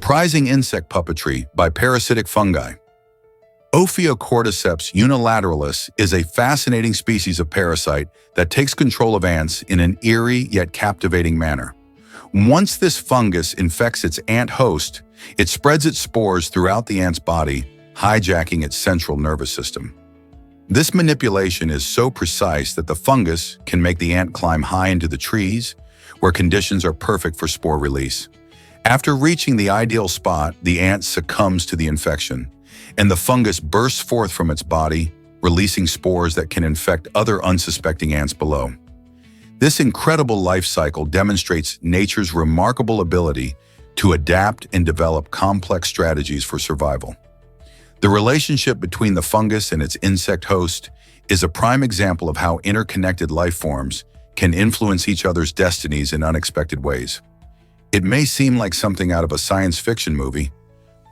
Surprising insect puppetry by parasitic fungi. Ophiocordyceps unilateralis is a fascinating species of parasite that takes control of ants in an eerie yet captivating manner. Once this fungus infects its ant host, it spreads its spores throughout the ant's body, hijacking its central nervous system. This manipulation is so precise that the fungus can make the ant climb high into the trees, where conditions are perfect for spore release. After reaching the ideal spot, the ant succumbs to the infection, and the fungus bursts forth from its body, releasing spores that can infect other unsuspecting ants below. This incredible life cycle demonstrates nature's remarkable ability to adapt and develop complex strategies for survival. The relationship between the fungus and its insect host is a prime example of how interconnected life forms can influence each other's destinies in unexpected ways. It may seem like something out of a science fiction movie,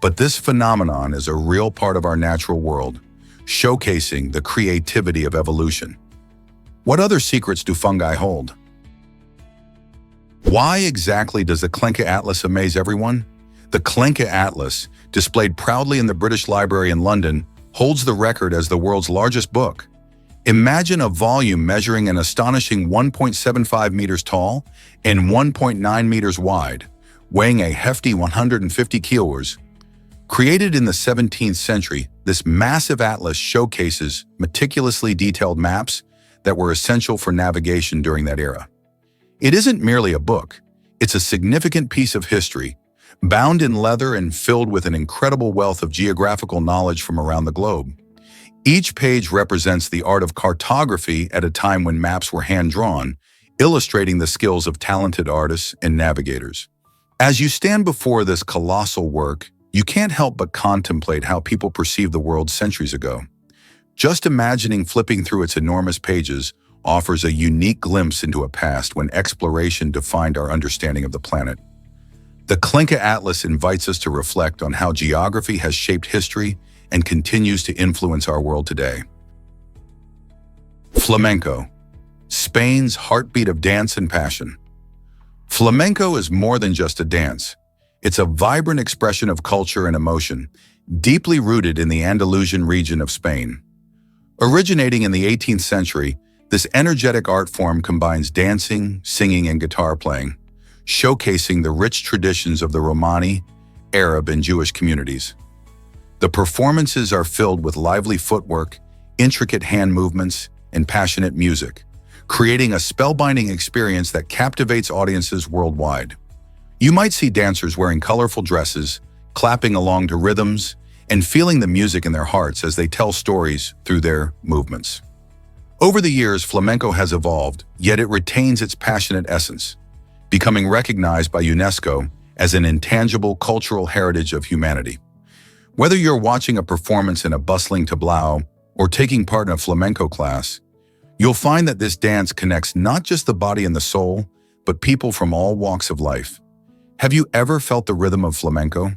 but this phenomenon is a real part of our natural world, showcasing the creativity of evolution. What other secrets do fungi hold? Why exactly does the Clenca Atlas amaze everyone? The Clenca Atlas, displayed proudly in the British Library in London, holds the record as the world's largest book. Imagine a volume measuring an astonishing 1.75 meters tall and 1.9 meters wide, weighing a hefty 150 kilos. Created in the 17th century, this massive atlas showcases meticulously detailed maps that were essential for navigation during that era. It isn't merely a book, it's a significant piece of history, bound in leather and filled with an incredible wealth of geographical knowledge from around the globe. Each page represents the art of cartography at a time when maps were hand-drawn, illustrating the skills of talented artists and navigators. As you stand before this colossal work, you can't help but contemplate how people perceived the world centuries ago. Just imagining flipping through its enormous pages offers a unique glimpse into a past when exploration defined our understanding of the planet. The Clenca Atlas invites us to reflect on how geography has shaped history and continues to influence our world today. Flamenco, Spain's heartbeat of dance and passion. Flamenco is more than just a dance. It's a vibrant expression of culture and emotion, deeply rooted in the Andalusian region of Spain. Originating in the 18th century, this energetic art form combines dancing, singing, and guitar playing, showcasing the rich traditions of the Romani, Arab, and Jewish communities. The performances are filled with lively footwork, intricate hand movements, and passionate music, creating a spellbinding experience that captivates audiences worldwide. You might see dancers wearing colorful dresses, clapping along to rhythms, and feeling the music in their hearts as they tell stories through their movements. Over the years, flamenco has evolved, yet it retains its passionate essence, becoming recognized by UNESCO as an intangible cultural heritage of humanity. Whether you're watching a performance in a bustling tablao or taking part in a flamenco class, you'll find that this dance connects not just the body and the soul, but people from all walks of life. Have you ever felt the rhythm of flamenco?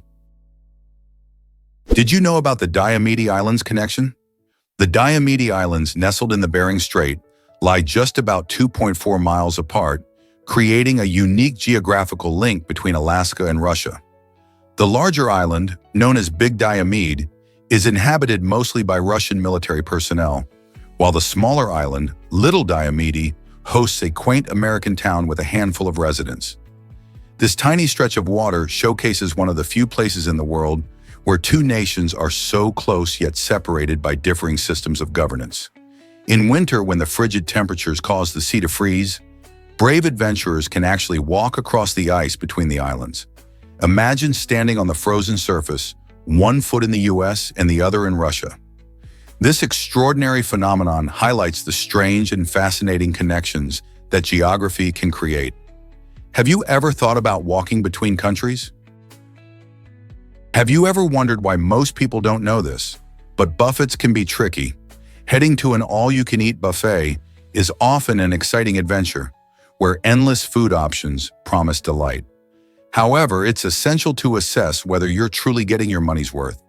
Did you know about the Diomede Islands connection? The Diomede Islands, nestled in the Bering Strait, lie just about 2.4 miles apart, creating a unique geographical link between Alaska and Russia. The larger island, known as Big Diomede, is inhabited mostly by Russian military personnel, while the smaller island, Little Diomede, hosts a quaint American town with a handful of residents. This tiny stretch of water showcases one of the few places in the world where two nations are so close yet separated by differing systems of governance. In winter, when the frigid temperatures cause the sea to freeze, brave adventurers can actually walk across the ice between the islands. Imagine standing on the frozen surface, one foot in the US and the other in Russia. This extraordinary phenomenon highlights the strange and fascinating connections that geography can create. Have you ever thought about walking between countries? Have you ever wondered why most people don't know this? But buffets can be tricky. Heading to an all-you-can-eat buffet is often an exciting adventure, where endless food options promise delight. However, it's essential to assess whether you're truly getting your money's worth.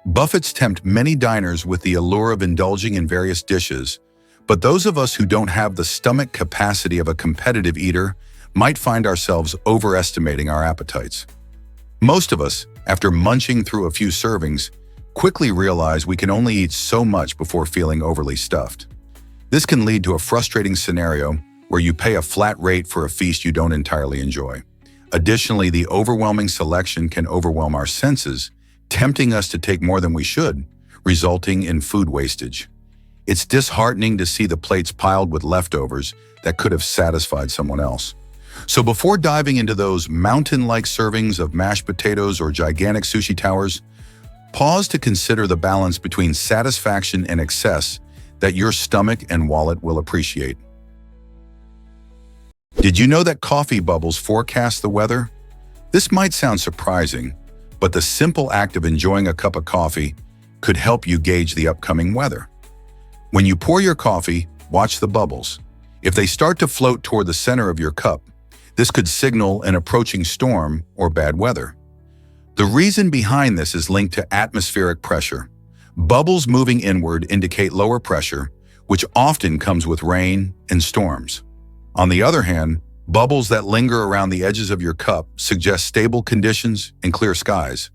Buffets tempt many diners with the allure of indulging in various dishes, but those of us who don't have the stomach capacity of a competitive eater might find ourselves overestimating our appetites. Most of us, after munching through a few servings, quickly realize we can only eat so much before feeling overly stuffed. This can lead to a frustrating scenario where you pay a flat rate for a feast you don't entirely enjoy. Additionally, the overwhelming selection can overwhelm our senses, tempting us to take more than we should, resulting in food wastage. It's disheartening to see the plates piled with leftovers that could have satisfied someone else. So before diving into those mountain-like servings of mashed potatoes or gigantic sushi towers, pause to consider the balance between satisfaction and excess that your stomach and wallet will appreciate. Did you know that coffee bubbles forecast the weather? This might sound surprising, but the simple act of enjoying a cup of coffee could help you gauge the upcoming weather. When you pour your coffee, watch the bubbles. If they start to float toward the center of your cup, this could signal an approaching storm or bad weather. The reason behind this is linked to atmospheric pressure. Bubbles moving inward indicate lower pressure, which often comes with rain and storms. On the other hand, bubbles that linger around the edges of your cup suggest stable conditions and clear skies.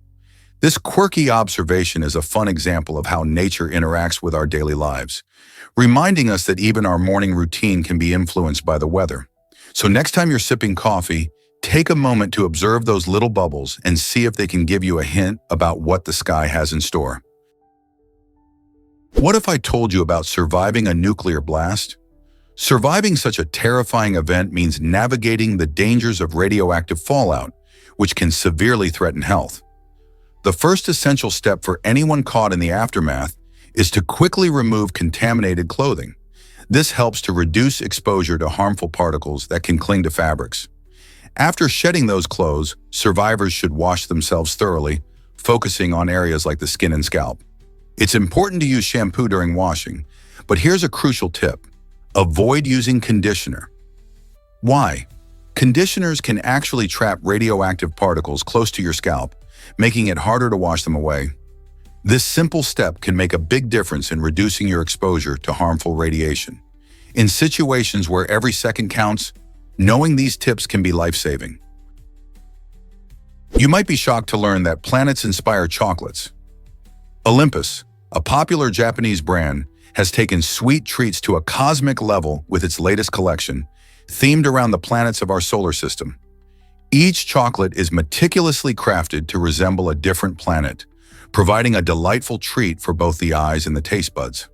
This quirky observation is a fun example of how nature interacts with our daily lives, reminding us that even our morning routine can be influenced by the weather. So next time you're sipping coffee, take a moment to observe those little bubbles and see if they can give you a hint about what the sky has in store. What if I told you about surviving a nuclear blast? Surviving such a terrifying event means navigating the dangers of radioactive fallout, which can severely threaten health. The first essential step for anyone caught in the aftermath is to quickly remove contaminated clothing. This helps to reduce exposure to harmful particles that can cling to fabrics. After shedding those clothes, survivors should wash themselves thoroughly, focusing on areas like the skin and scalp. It's important to use shampoo during washing, but here's a crucial tip. Avoid using conditioner. Why? Conditioners can actually trap radioactive particles close to your scalp, making it harder to wash them away. This simple step can make a big difference in reducing your exposure to harmful radiation. In situations where every second counts, knowing these tips can be life-saving. You might be shocked to learn that planets inspire chocolates. Olympus, a popular Japanese brand, has taken sweet treats to a cosmic level with its latest collection, themed around the planets of our solar system. Each chocolate is meticulously crafted to resemble a different planet, providing a delightful treat for both the eyes and the taste buds.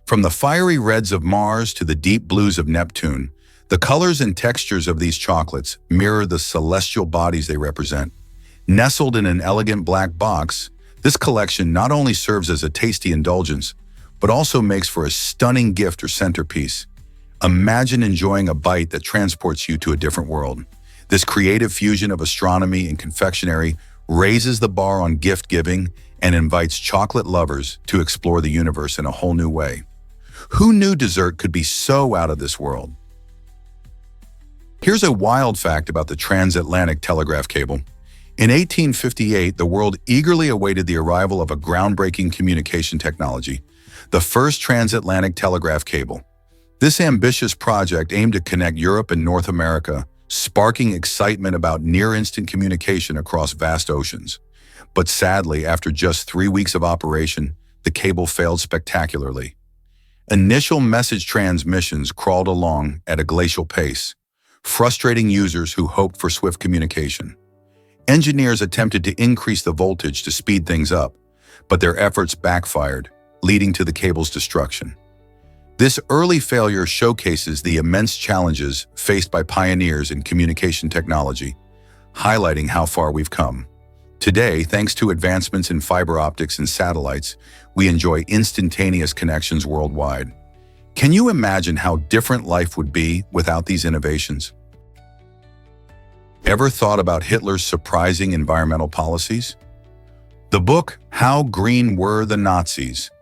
From the fiery reds of Mars to the deep blues of Neptune, the colors and textures of these chocolates mirror the celestial bodies they represent. Nestled in an elegant black box, this collection not only serves as a tasty indulgence, but also makes for a stunning gift or centerpiece. Imagine enjoying a bite that transports you to a different world. This creative fusion of astronomy and confectionery raises the bar on gift-giving and invites chocolate lovers to explore the universe in a whole new way. Who knew dessert could be so out of this world? Here's a wild fact about the transatlantic telegraph cable. In 1858, the world eagerly awaited the arrival of a groundbreaking communication technology, the first transatlantic telegraph cable. This ambitious project aimed to connect Europe and North America, sparking excitement about near-instant communication across vast oceans. But sadly, after just 3 weeks of operation, the cable failed spectacularly. Initial message transmissions crawled along at a glacial pace, frustrating users who hoped for swift communication. Engineers attempted to increase the voltage to speed things up, but their efforts backfired, leading to the cable's destruction. This early failure showcases the immense challenges faced by pioneers in communication technology, highlighting how far we've come. Today, thanks to advancements in fiber optics and satellites, we enjoy instantaneous connections worldwide. Can you imagine how different life would be without these innovations? Ever thought about Hitler's surprising environmental policies? The book, How Green Were the Nazis?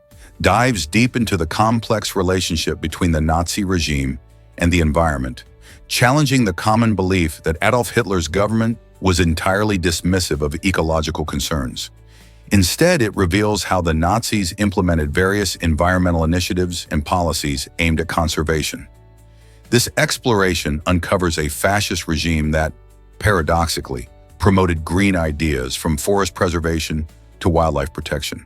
Dives deep into the complex relationship between the Nazi regime and the environment, challenging the common belief that Adolf Hitler's government was entirely dismissive of ecological concerns. Instead, it reveals how the Nazis implemented various environmental initiatives and policies aimed at conservation. This exploration uncovers a fascist regime that, paradoxically, promoted green ideas from forest preservation to wildlife protection.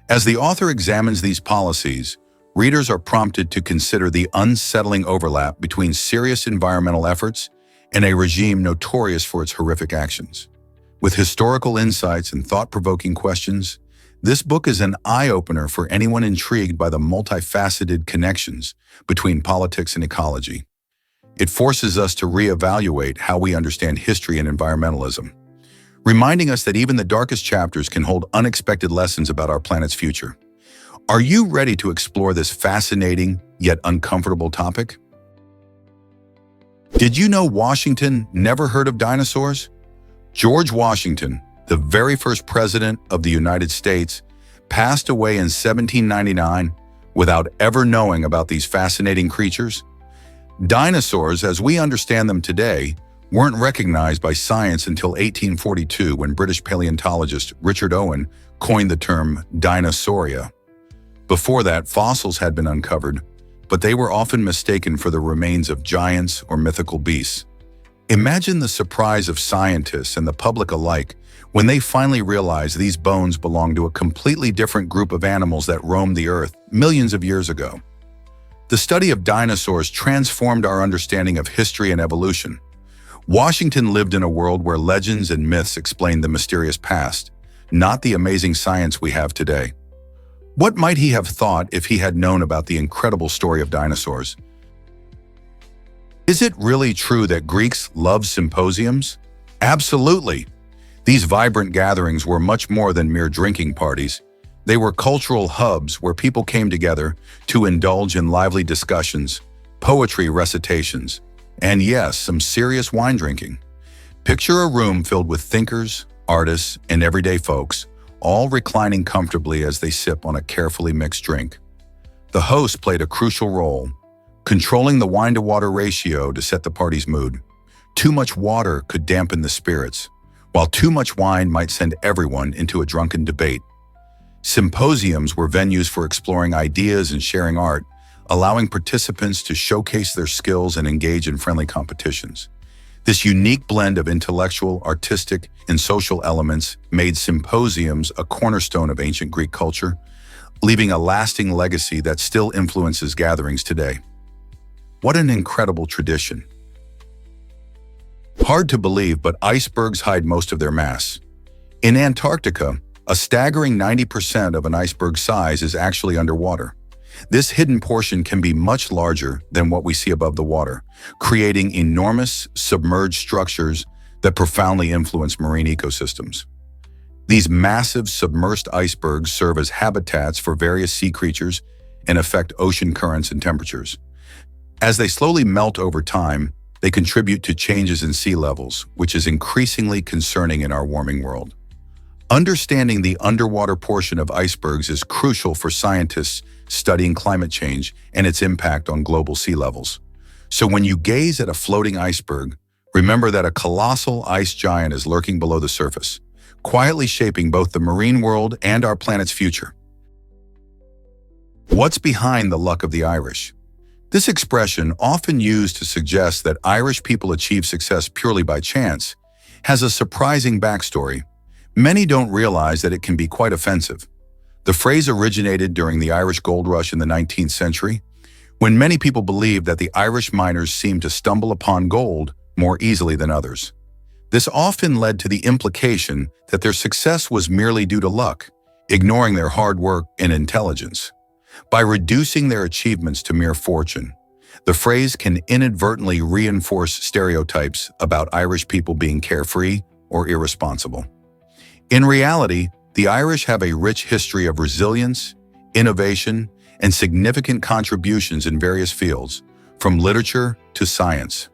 As the author examines these policies, readers are prompted to consider the unsettling overlap between serious environmental efforts and a regime notorious for its horrific actions. With historical insights and thought-provoking questions, this book is an eye-opener for anyone intrigued by the multifaceted connections between politics and ecology. It forces us to reevaluate how we understand history and environmentalism, reminding us that even the darkest chapters can hold unexpected lessons about our planet's future. Are you ready to explore this fascinating yet uncomfortable topic? Did you know Washington never heard of dinosaurs? George Washington, the very first president of the United States, passed away in 1799 without ever knowing about these fascinating creatures. Dinosaurs, as we understand them today, weren't recognized by science until 1842 when British paleontologist Richard Owen coined the term dinosauria. Before that, fossils had been uncovered, but they were often mistaken for the remains of giants or mythical beasts. Imagine the surprise of scientists and the public alike when they finally realized these bones belonged to a completely different group of animals that roamed the earth millions of years ago. The study of dinosaurs transformed our understanding of history and evolution. Washington lived in a world where legends and myths explained the mysterious past, not the amazing science we have today. What might he have thought if he had known about the incredible story of dinosaurs? Is it really true that Greeks loved symposiums? Absolutely. These vibrant gatherings were much more than mere drinking parties. They were cultural hubs where people came together to indulge in lively discussions, poetry recitations, and yes, some serious wine drinking. Picture a room filled with thinkers, artists, and everyday folks, all reclining comfortably as they sip on a carefully mixed drink. The host played a crucial role, controlling the wine-to-water ratio to set the party's mood. Too much water could dampen the spirits, while too much wine might send everyone into a drunken debate. Symposiums were venues for exploring ideas and sharing art, allowing participants to showcase their skills and engage in friendly competitions. This unique blend of intellectual, artistic, and social elements made symposiums a cornerstone of ancient Greek culture, leaving a lasting legacy that still influences gatherings today. What an incredible tradition. Hard to believe, but icebergs hide most of their mass. In Antarctica, a staggering 90% of an iceberg's size is actually underwater. This hidden portion can be much larger than what we see above the water, creating enormous submerged structures that profoundly influence marine ecosystems. These massive submersed icebergs serve as habitats for various sea creatures and affect ocean currents and temperatures. As they slowly melt over time, they contribute to changes in sea levels, which is increasingly concerning in our warming world. Understanding the underwater portion of icebergs is crucial for scientists studying climate change and its impact on global sea levels. So when you gaze at a floating iceberg, remember that a colossal ice giant is lurking below the surface, quietly shaping both the marine world and our planet's future. What's behind the luck of the Irish? This expression, often used to suggest that Irish people achieve success purely by chance, has a surprising backstory. Many don't realize that it can be quite offensive. The phrase originated during the Irish gold rush in the 19th century, when many people believed that the Irish miners seemed to stumble upon gold more easily than others. This often led to the implication that their success was merely due to luck, ignoring their hard work and intelligence. By reducing their achievements to mere fortune, the phrase can inadvertently reinforce stereotypes about Irish people being carefree or irresponsible. In reality, the Irish have a rich history of resilience, innovation, and significant contributions in various fields, from literature to science.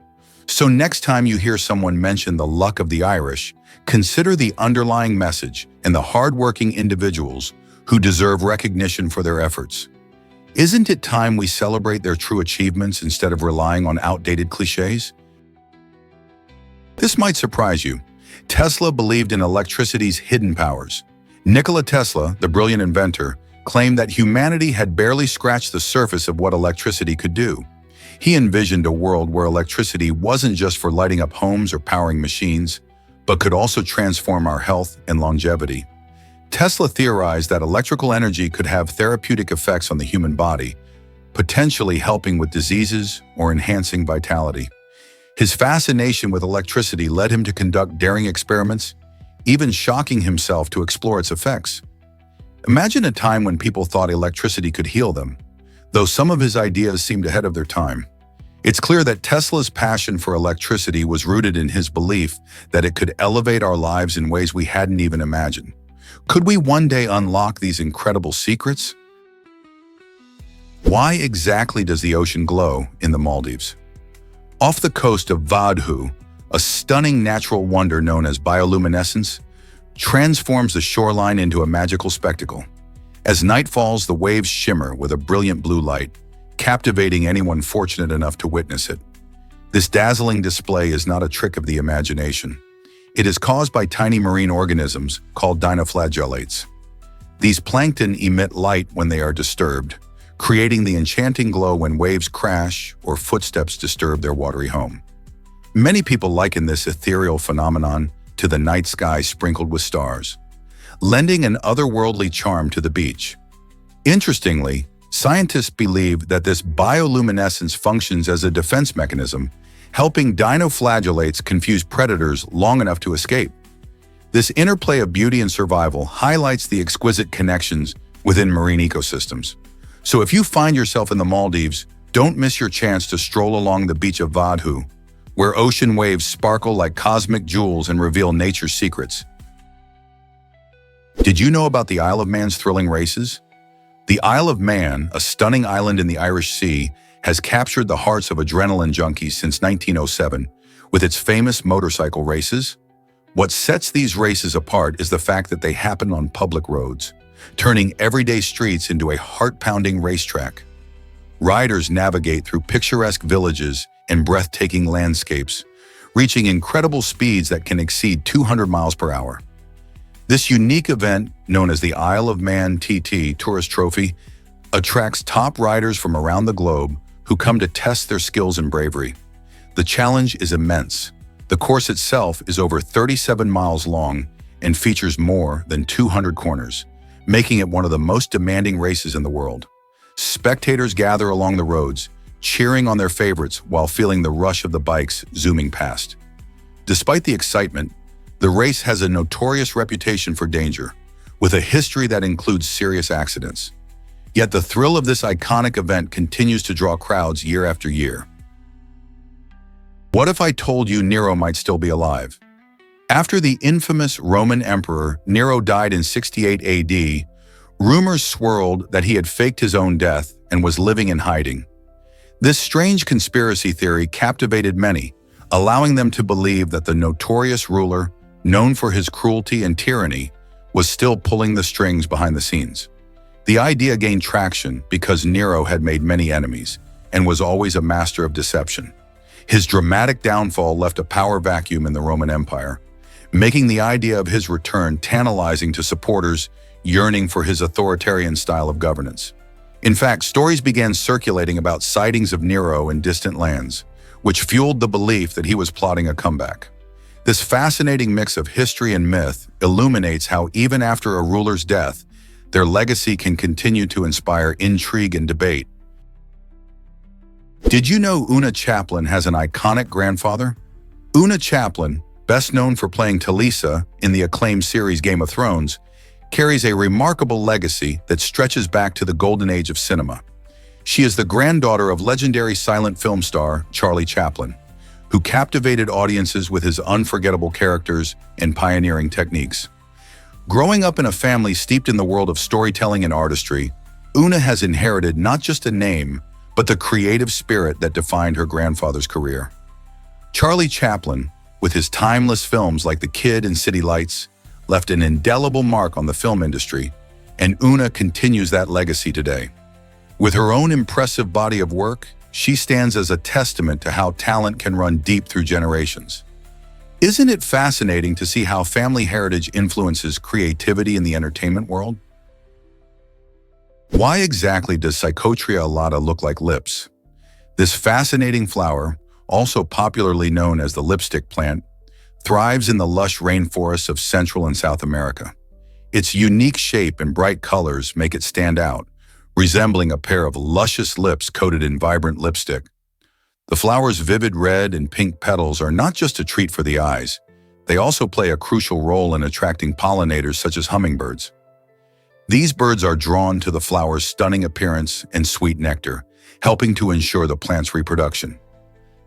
So next time you hear someone mention the luck of the Irish, consider the underlying message and the hardworking individuals who deserve recognition for their efforts. Isn't it time we celebrate their true achievements instead of relying on outdated cliches? This might surprise you. Tesla believed in electricity's hidden powers. Nikola Tesla, the brilliant inventor, claimed that humanity had barely scratched the surface of what electricity could do. He envisioned a world where electricity wasn't just for lighting up homes or powering machines, but could also transform our health and longevity. Tesla theorized that electrical energy could have therapeutic effects on the human body, potentially helping with diseases or enhancing vitality. His fascination with electricity led him to conduct daring experiments, even shocking himself to explore its effects. Imagine a time when people thought electricity could heal them, though some of his ideas seemed ahead of their time. It's clear that Tesla's passion for electricity was rooted in his belief that it could elevate our lives in ways we hadn't even imagined. Could we one day unlock these incredible secrets? Why exactly does the ocean glow in the Maldives? Off the coast of Vadhu, a stunning natural wonder known as bioluminescence transforms the shoreline into a magical spectacle. As night falls, the waves shimmer with a brilliant blue light, captivating anyone fortunate enough to witness it. This dazzling display is not a trick of the imagination. It is caused by tiny marine organisms called dinoflagellates. These plankton emit light when they are disturbed, creating the enchanting glow when waves crash or footsteps disturb their watery home. Many people liken this ethereal phenomenon to the night sky sprinkled with stars, lending an otherworldly charm to the beach. Interestingly, scientists believe that this bioluminescence functions as a defense mechanism, helping dinoflagellates confuse predators long enough to escape. This interplay of beauty and survival highlights the exquisite connections within marine ecosystems. So if you find yourself in the Maldives, don't miss your chance to stroll along the beach of Vadhu, where ocean waves sparkle like cosmic jewels and reveal nature's secrets. Did you know about the Isle of Man's thrilling races? The Isle of Man, a stunning island in the Irish Sea, has captured the hearts of adrenaline junkies since 1907 with its famous motorcycle races. What sets these races apart is the fact that they happen on public roads, turning everyday streets into a heart-pounding racetrack. Riders navigate through picturesque villages and breathtaking landscapes, reaching incredible speeds that can exceed 200 miles per hour. This unique event, known as the Isle of Man TT Tourist Trophy, attracts top riders from around the globe who come to test their skills and bravery. The challenge is immense. The course itself is over 37 miles long and features more than 200 corners, making it one of the most demanding races in the world. Spectators gather along the roads, cheering on their favorites while feeling the rush of the bikes zooming past. Despite the excitement, the race has a notorious reputation for danger, with a history that includes serious accidents. Yet the thrill of this iconic event continues to draw crowds year after year. What if I told you Nero might still be alive? After the infamous Roman emperor Nero died in 68 AD, rumors swirled that he had faked his own death and was living in hiding. This strange conspiracy theory captivated many, allowing them to believe that the notorious ruler, known for his cruelty and tyranny, was still pulling the strings behind the scenes. The idea gained traction because Nero had made many enemies and was always a master of deception. His dramatic downfall left a power vacuum in the Roman Empire, making the idea of his return tantalizing to supporters yearning for his authoritarian style of governance. In fact, stories began circulating about sightings of Nero in distant lands, which fueled the belief that he was plotting a comeback. This fascinating mix of history and myth illuminates how even after a ruler's death, their legacy can continue to inspire intrigue and debate. Did you know Una Chaplin has an iconic grandfather? Una Chaplin, best known for playing Talisa in the acclaimed series Game of Thrones, carries a remarkable legacy that stretches back to the golden age of cinema. She is the granddaughter of legendary silent film star Charlie Chaplin, who captivated audiences with his unforgettable characters and pioneering techniques. Growing up in a family steeped in the world of storytelling and artistry, Una has inherited not just a name, but the creative spirit that defined her grandfather's career. Charlie Chaplin, with his timeless films like The Kid and City Lights, left an indelible mark on the film industry, and Una continues that legacy today. With her own impressive body of work, she stands as a testament to how talent can run deep through generations. Isn't it fascinating to see how family heritage influences creativity in the entertainment world? Why exactly does Psychotria alata look like lips? This fascinating flower, also popularly known as the lipstick plant, thrives in the lush rainforests of Central and South America. Its unique shape and bright colors make it stand out, resembling a pair of luscious lips coated in vibrant lipstick. The flower's vivid red and pink petals are not just a treat for the eyes, they also play a crucial role in attracting pollinators such as hummingbirds. These birds are drawn to the flower's stunning appearance and sweet nectar, helping to ensure the plant's reproduction.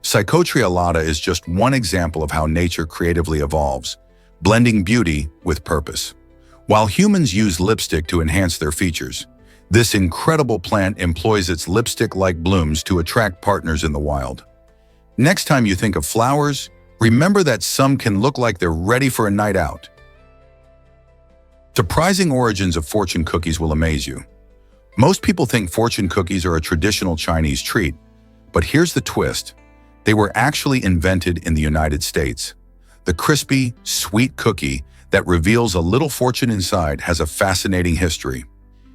Psychotria alata is just one example of how nature creatively evolves, blending beauty with purpose. While humans use lipstick to enhance their features, this incredible plant employs its lipstick-like blooms to attract partners in the wild. Next time you think of flowers, remember that some can look like they're ready for a night out. Surprising origins of fortune cookies will amaze you. Most people think fortune cookies are a traditional Chinese treat, but here's the twist. They were actually invented in the United States. The crispy, sweet cookie that reveals a little fortune inside has a fascinating history.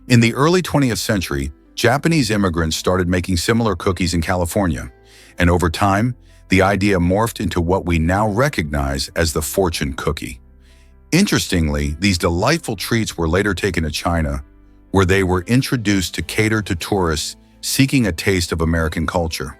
In the early 20th century, Japanese immigrants started making similar cookies in California, and over time, the idea morphed into what we now recognize as the fortune cookie. Interestingly, these delightful treats were later taken to China, where they were introduced to cater to tourists seeking a taste of American culture.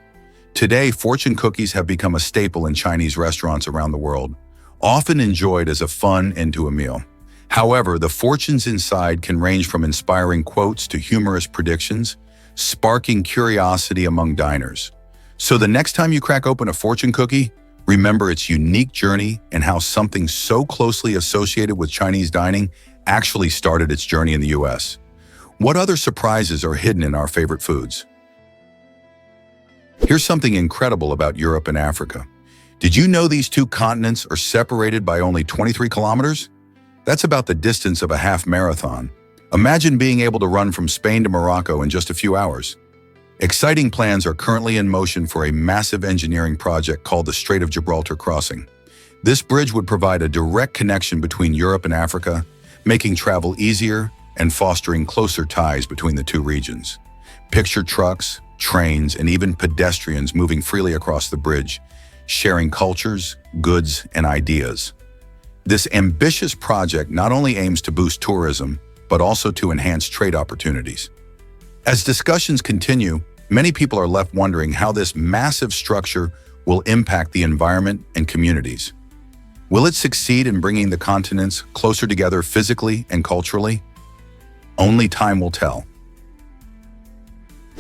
Today, fortune cookies have become a staple in Chinese restaurants around the world, often enjoyed as a fun end to a meal. However, the fortunes inside can range from inspiring quotes to humorous predictions, sparking curiosity among diners. So the next time you crack open a fortune cookie, remember its unique journey and how something so closely associated with Chinese dining actually started its journey in the US. What other surprises are hidden in our favorite foods? Here's something incredible about Europe and Africa. Did you know these two continents are separated by only 23 kilometers? That's about the distance of a half marathon. Imagine being able to run from Spain to Morocco in just a few hours. Exciting plans are currently in motion for a massive engineering project called the Strait of Gibraltar Crossing. This bridge would provide a direct connection between Europe and Africa, making travel easier and fostering closer ties between the two regions. Picture trucks, trains, and even pedestrians moving freely across the bridge, sharing cultures, goods, and ideas. This ambitious project not only aims to boost tourism, but also to enhance trade opportunities. As discussions continue, many people are left wondering how this massive structure will impact the environment and communities. Will it succeed in bringing the continents closer together physically and culturally? Only time will tell.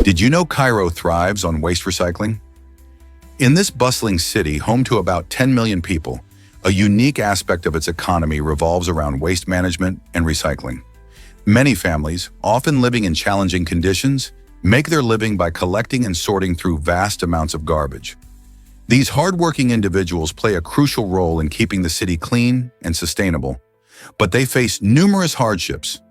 Did you know Cairo thrives on waste recycling? In this bustling city, home to about 10 million people, a unique aspect of its economy revolves around waste management and recycling. Many families, often living in challenging conditions, make their living by collecting and sorting through vast amounts of garbage. These hardworking individuals play a crucial role in keeping the city clean and sustainable, but they face numerous hardships.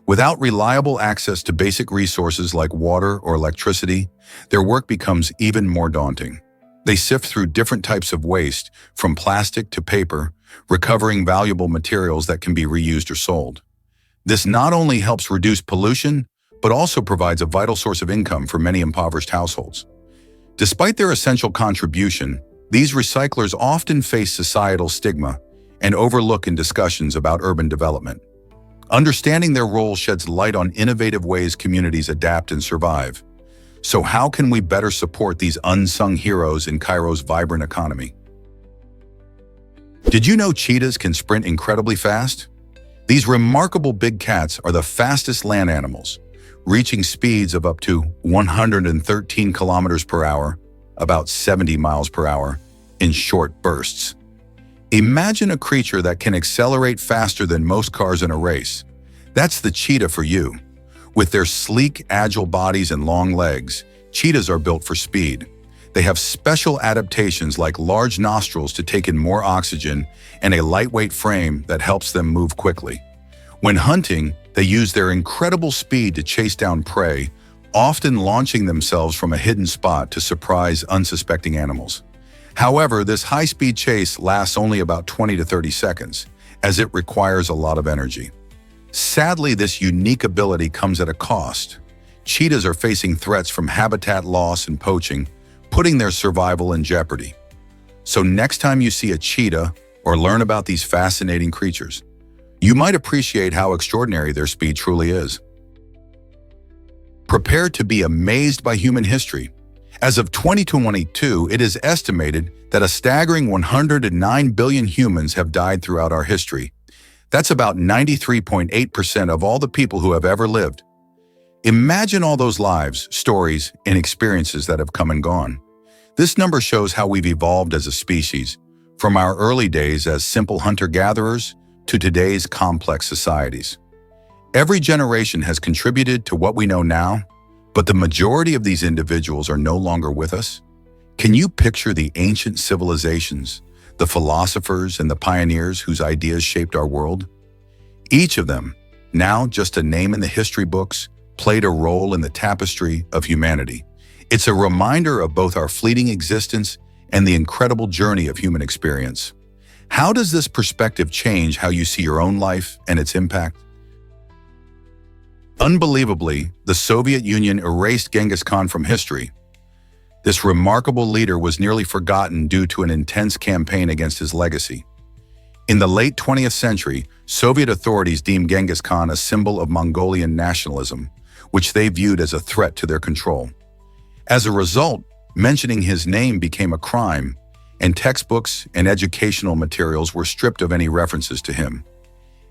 Without reliable access to basic resources like water or electricity, their work becomes even more daunting. They sift through different types of waste, from plastic to paper, recovering valuable materials that can be reused or sold. This not only helps reduce pollution, but also provides a vital source of income for many impoverished households. Despite their essential contribution, these recyclers often face societal stigma and overlook in discussions about urban development. Understanding their role sheds light on innovative ways communities adapt and survive. So how can we better support these unsung heroes in Cairo's vibrant economy? Did you know cheetahs can sprint incredibly fast? These remarkable big cats are the fastest land animals, reaching speeds of up to 113 kilometers per hour, about 70 miles per hour, in short bursts. Imagine a creature that can accelerate faster than most cars in a race. That's the cheetah for you. With their sleek, agile bodies and long legs, cheetahs are built for speed. They have special adaptations like large nostrils to take in more oxygen and a lightweight frame that helps them move quickly. When hunting, they use their incredible speed to chase down prey, often launching themselves from a hidden spot to surprise unsuspecting animals. However, this high-speed chase lasts only about 20 to 30 seconds, as it requires a lot of energy. Sadly, this unique ability comes at a cost. Cheetahs are facing threats from habitat loss and poaching, putting their survival in jeopardy. So next time you see a cheetah or learn about these fascinating creatures, you might appreciate how extraordinary their speed truly is. Prepare to be amazed by human history. As of 2022, it is estimated that a staggering 109 billion humans have died throughout our history. That's about 93.8% of all the people who have ever lived. Imagine all those lives, stories, and experiences that have come and gone. This number shows how we've evolved as a species, from our early days as simple hunter-gatherers to today's complex societies. Every generation has contributed to what we know now, but the majority of these individuals are no longer with us. Can you picture the ancient civilizations, the philosophers and the pioneers whose ideas shaped our world? Each of them, now just a name in the history books, played a role in the tapestry of humanity. It's a reminder of both our fleeting existence and the incredible journey of human experience. How does this perspective change how you see your own life and its impact? Unbelievably, the Soviet Union erased Genghis Khan from history. This remarkable leader was nearly forgotten due to an intense campaign against his legacy. In the late 20th century, Soviet authorities deemed Genghis Khan a symbol of Mongolian nationalism, which they viewed as a threat to their control. As a result, mentioning his name became a crime, and textbooks and educational materials were stripped of any references to him.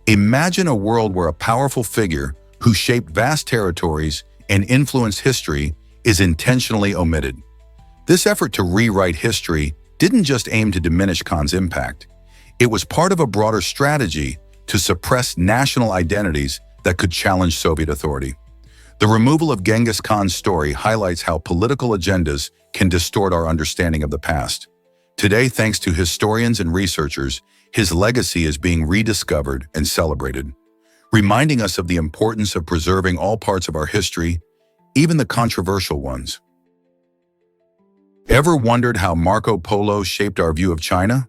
Imagine a world where a powerful figure who shaped vast territories and influenced history is intentionally omitted. This effort to rewrite history didn't just aim to diminish Khan's impact. It was part of a broader strategy to suppress national identities that could challenge Soviet authority. The removal of Genghis Khan's story highlights how political agendas can distort our understanding of the past. Today, thanks to historians and researchers, his legacy is being rediscovered and celebrated, reminding us of the importance of preserving all parts of our history, even the controversial ones. Ever wondered how Marco Polo shaped our view of China?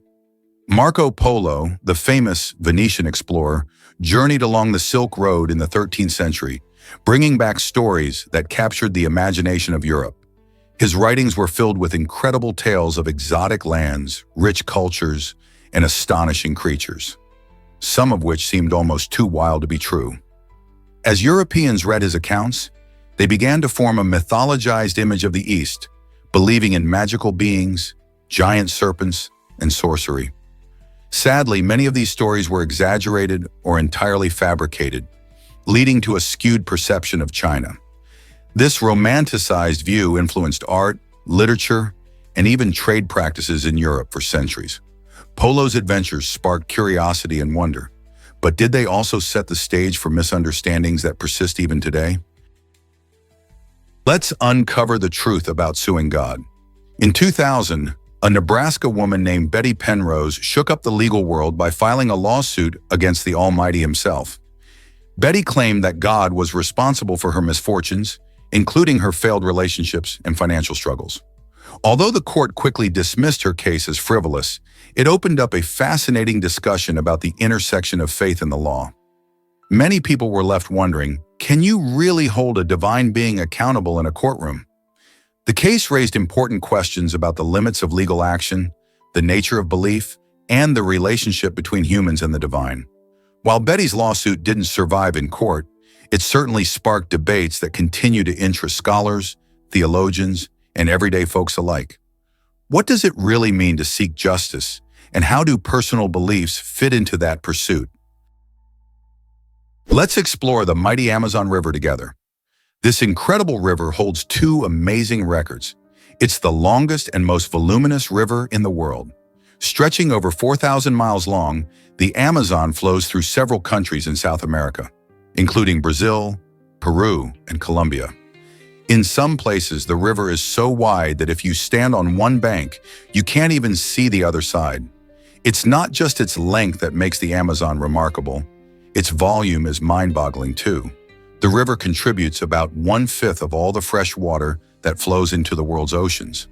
Marco Polo, the famous Venetian explorer, journeyed along the Silk Road in the 13th century, bringing back stories that captured the imagination of Europe. His writings were filled with incredible tales of exotic lands, rich cultures, and astonishing creatures, some of which seemed almost too wild to be true. As Europeans read his accounts, they began to form a mythologized image of the East, believing in magical beings, giant serpents, and sorcery. Sadly, many of these stories were exaggerated or entirely fabricated, leading to a skewed perception of China. This romanticized view influenced art, literature, and even trade practices in Europe for centuries. Polo's adventures sparked curiosity and wonder, but did they also set the stage for misunderstandings that persist even today? Let's uncover the truth about suing God. In 2000, a Nebraska woman named Betty Penrose shook up the legal world by filing a lawsuit against the Almighty himself. Betty claimed that God was responsible for her misfortunes, including her failed relationships and financial struggles. Although the court quickly dismissed her case as frivolous, it opened up a fascinating discussion about the intersection of faith and the law. Many people were left wondering, can you really hold a divine being accountable in a courtroom? The case raised important questions about the limits of legal action, the nature of belief, and the relationship between humans and the divine. While Betty's lawsuit didn't survive in court, it certainly sparked debates that continue to interest scholars, theologians, and everyday folks alike. What does it really mean to seek justice, and how do personal beliefs fit into that pursuit? Let's explore the mighty Amazon River together. This incredible river holds two amazing records. It's the longest and most voluminous river in the world. Stretching over 4,000 miles long, the Amazon flows through several countries in South America, including Brazil, Peru, and Colombia. In some places, the river is so wide that if you stand on one bank, you can't even see the other side. It's not just its length that makes the Amazon remarkable. Its volume is mind-boggling too. The river contributes about 1/5 of all the fresh water that flows into the world's oceans.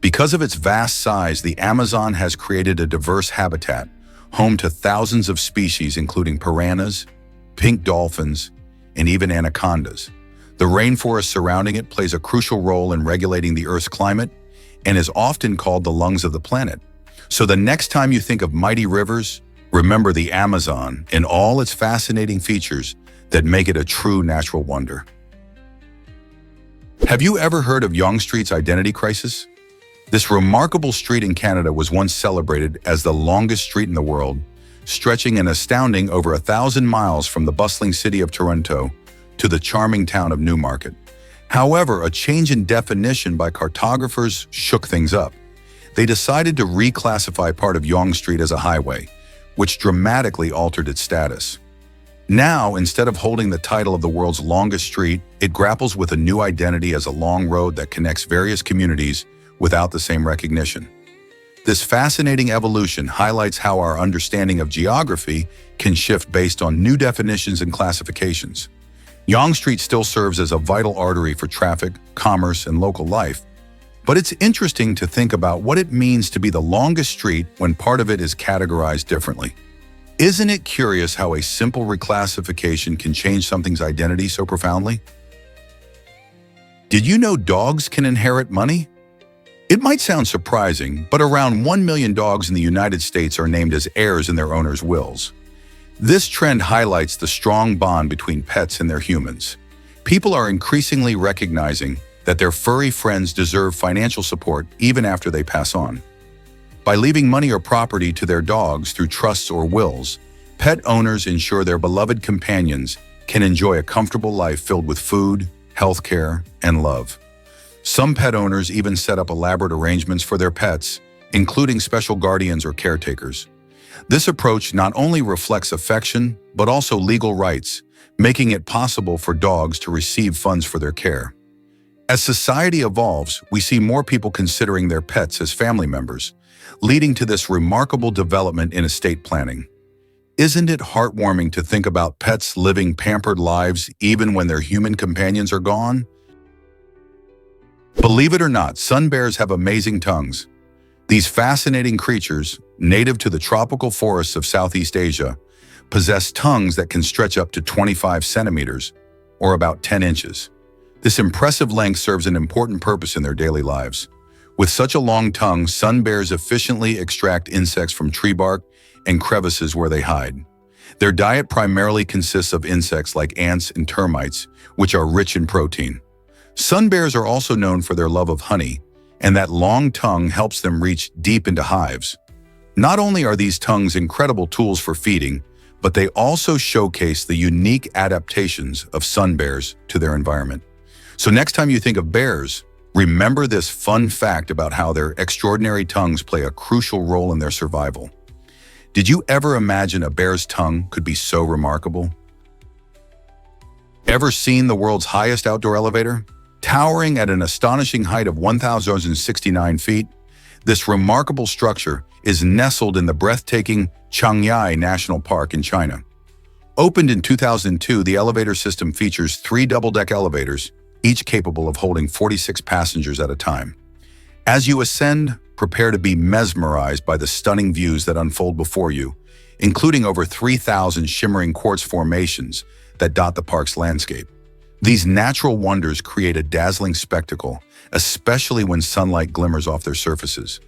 Because of its vast size, the Amazon has created a diverse habitat, home to thousands of species including piranhas, pink dolphins, and even anacondas. The rainforest surrounding it plays a crucial role in regulating the Earth's climate and is often called the lungs of the planet. So the next time you think of mighty rivers, remember the Amazon and all its fascinating features that make it a true natural wonder. Have you ever heard of Yonge Street's identity crisis? This remarkable street in Canada was once celebrated as the longest street in the world, stretching an astounding over 1,000 miles from the bustling city of Toronto to the charming town of Newmarket. However, a change in definition by cartographers shook things up. They decided to reclassify part of Yonge Street as a highway, which dramatically altered its status. Now, instead of holding the title of the world's longest street, it grapples with a new identity as a long road that connects various communities without the same recognition. This fascinating evolution highlights how our understanding of geography can shift based on new definitions and classifications. Yonge Street still serves as a vital artery for traffic, commerce, and local life, but it's interesting to think about what it means to be the longest street when part of it is categorized differently. Isn't it curious how a simple reclassification can change something's identity so profoundly? Did you know dogs can inherit money? It might sound surprising, but around 1 million dogs in the United States are named as heirs in their owners' wills. This trend highlights the strong bond between pets and their humans. People are increasingly recognizing that their furry friends deserve financial support even after they pass on. By leaving money or property to their dogs through trusts or wills, pet owners ensure their beloved companions can enjoy a comfortable life filled with food, healthcare, and love. Some pet owners even set up elaborate arrangements for their pets, including special guardians or caretakers. This approach not only reflects affection, but also legal rights, making it possible for dogs to receive funds for their care. As society evolves, we see more people considering their pets as family members, leading to this remarkable development in estate planning. Isn't it heartwarming to think about pets living pampered lives even when their human companions are gone? Believe it or not, sun bears have amazing tongues. These fascinating creatures, native to the tropical forests of Southeast Asia, possess tongues that can stretch up to 25 centimeters, or about 10 inches. This impressive length serves an important purpose in their daily lives. With such a long tongue, sun bears efficiently extract insects from tree bark and crevices where they hide. Their diet primarily consists of insects like ants and termites, which are rich in protein. Sun bears are also known for their love of honey, and that long tongue helps them reach deep into hives. Not only are these tongues incredible tools for feeding, but they also showcase the unique adaptations of sun bears to their environment. So next time you think of bears, remember this fun fact about how their extraordinary tongues play a crucial role in their survival. Did you ever imagine a bear's tongue could be so remarkable? Ever seen the world's highest outdoor elevator? Towering at an astonishing height of 1,069 feet, this remarkable structure is nestled in the breathtaking Changyai National Park in China. Opened in 2002, the elevator system features 3 double-deck elevators, each capable of holding 46 passengers at a time. As you ascend, prepare to be mesmerized by the stunning views that unfold before you, including over 3,000 shimmering quartz formations that dot the park's landscape. These natural wonders create a dazzling spectacle, especially when sunlight glimmers off their surfaces.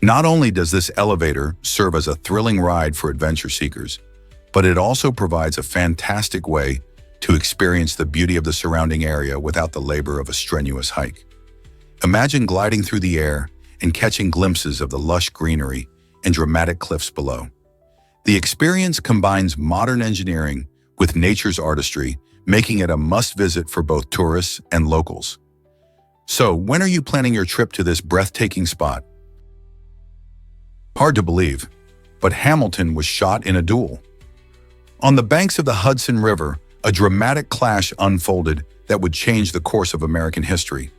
Not only does this elevator serve as a thrilling ride for adventure seekers, but it also provides a fantastic way to experience the beauty of the surrounding area without the labor of a strenuous hike. Imagine gliding through the air and catching glimpses of the lush greenery and dramatic cliffs below. The experience combines modern engineering with nature's artistry, making it a must-visit for both tourists and locals. So, when are you planning your trip to this breathtaking spot? Hard to believe, but Hamilton was shot in a duel. On the banks of the Hudson River, a dramatic clash unfolded that would change the course of American history.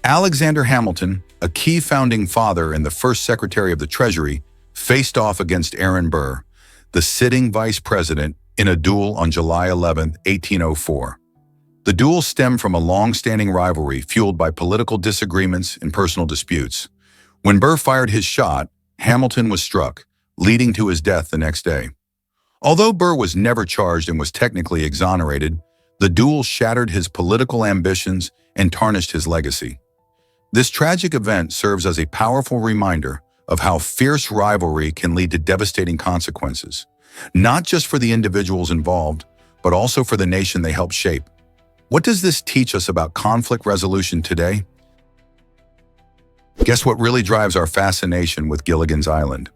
Alexander Hamilton, a key founding father and the first Secretary of the Treasury, faced off against Aaron Burr, the sitting vice president, in a duel on July 11, 1804. The duel stemmed from a long-standing rivalry fueled by political disagreements and personal disputes. When Burr fired his shot, Hamilton was struck, leading to his death the next day. Although Burr was never charged and was technically exonerated, the duel shattered his political ambitions and tarnished his legacy. This tragic event serves as a powerful reminder of how fierce rivalry can lead to devastating consequences, not just for the individuals involved, but also for the nation they help shape. What does this teach us about conflict resolution today? Guess what really drives our fascination with Gilligan's Island?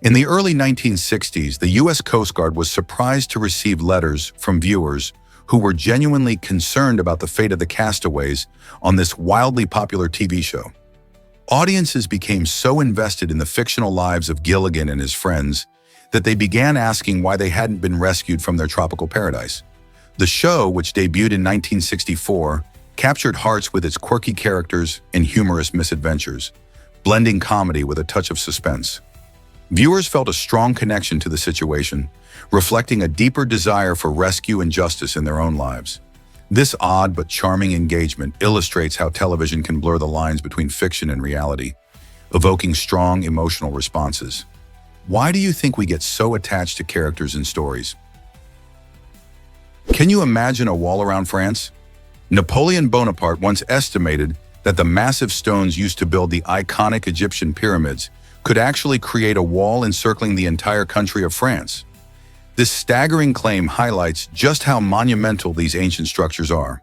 In the early 1960s, the U.S. Coast Guard was surprised to receive letters from viewers who were genuinely concerned about the fate of the castaways on this wildly popular TV show. Audiences became so invested in the fictional lives of Gilligan and his friends that they began asking why they hadn't been rescued from their tropical paradise. The show, which debuted in 1964, captured hearts with its quirky characters and humorous misadventures, blending comedy with a touch of suspense. Viewers felt a strong connection to the situation, reflecting a deeper desire for rescue and justice in their own lives. This odd but charming engagement illustrates how television can blur the lines between fiction and reality, evoking strong emotional responses. Why do you think we get so attached to characters and stories? Can you imagine a wall around France? Napoleon Bonaparte once estimated that the massive stones used to build the iconic Egyptian pyramids could actually create a wall encircling the entire country of France. This staggering claim highlights just how monumental these ancient structures are.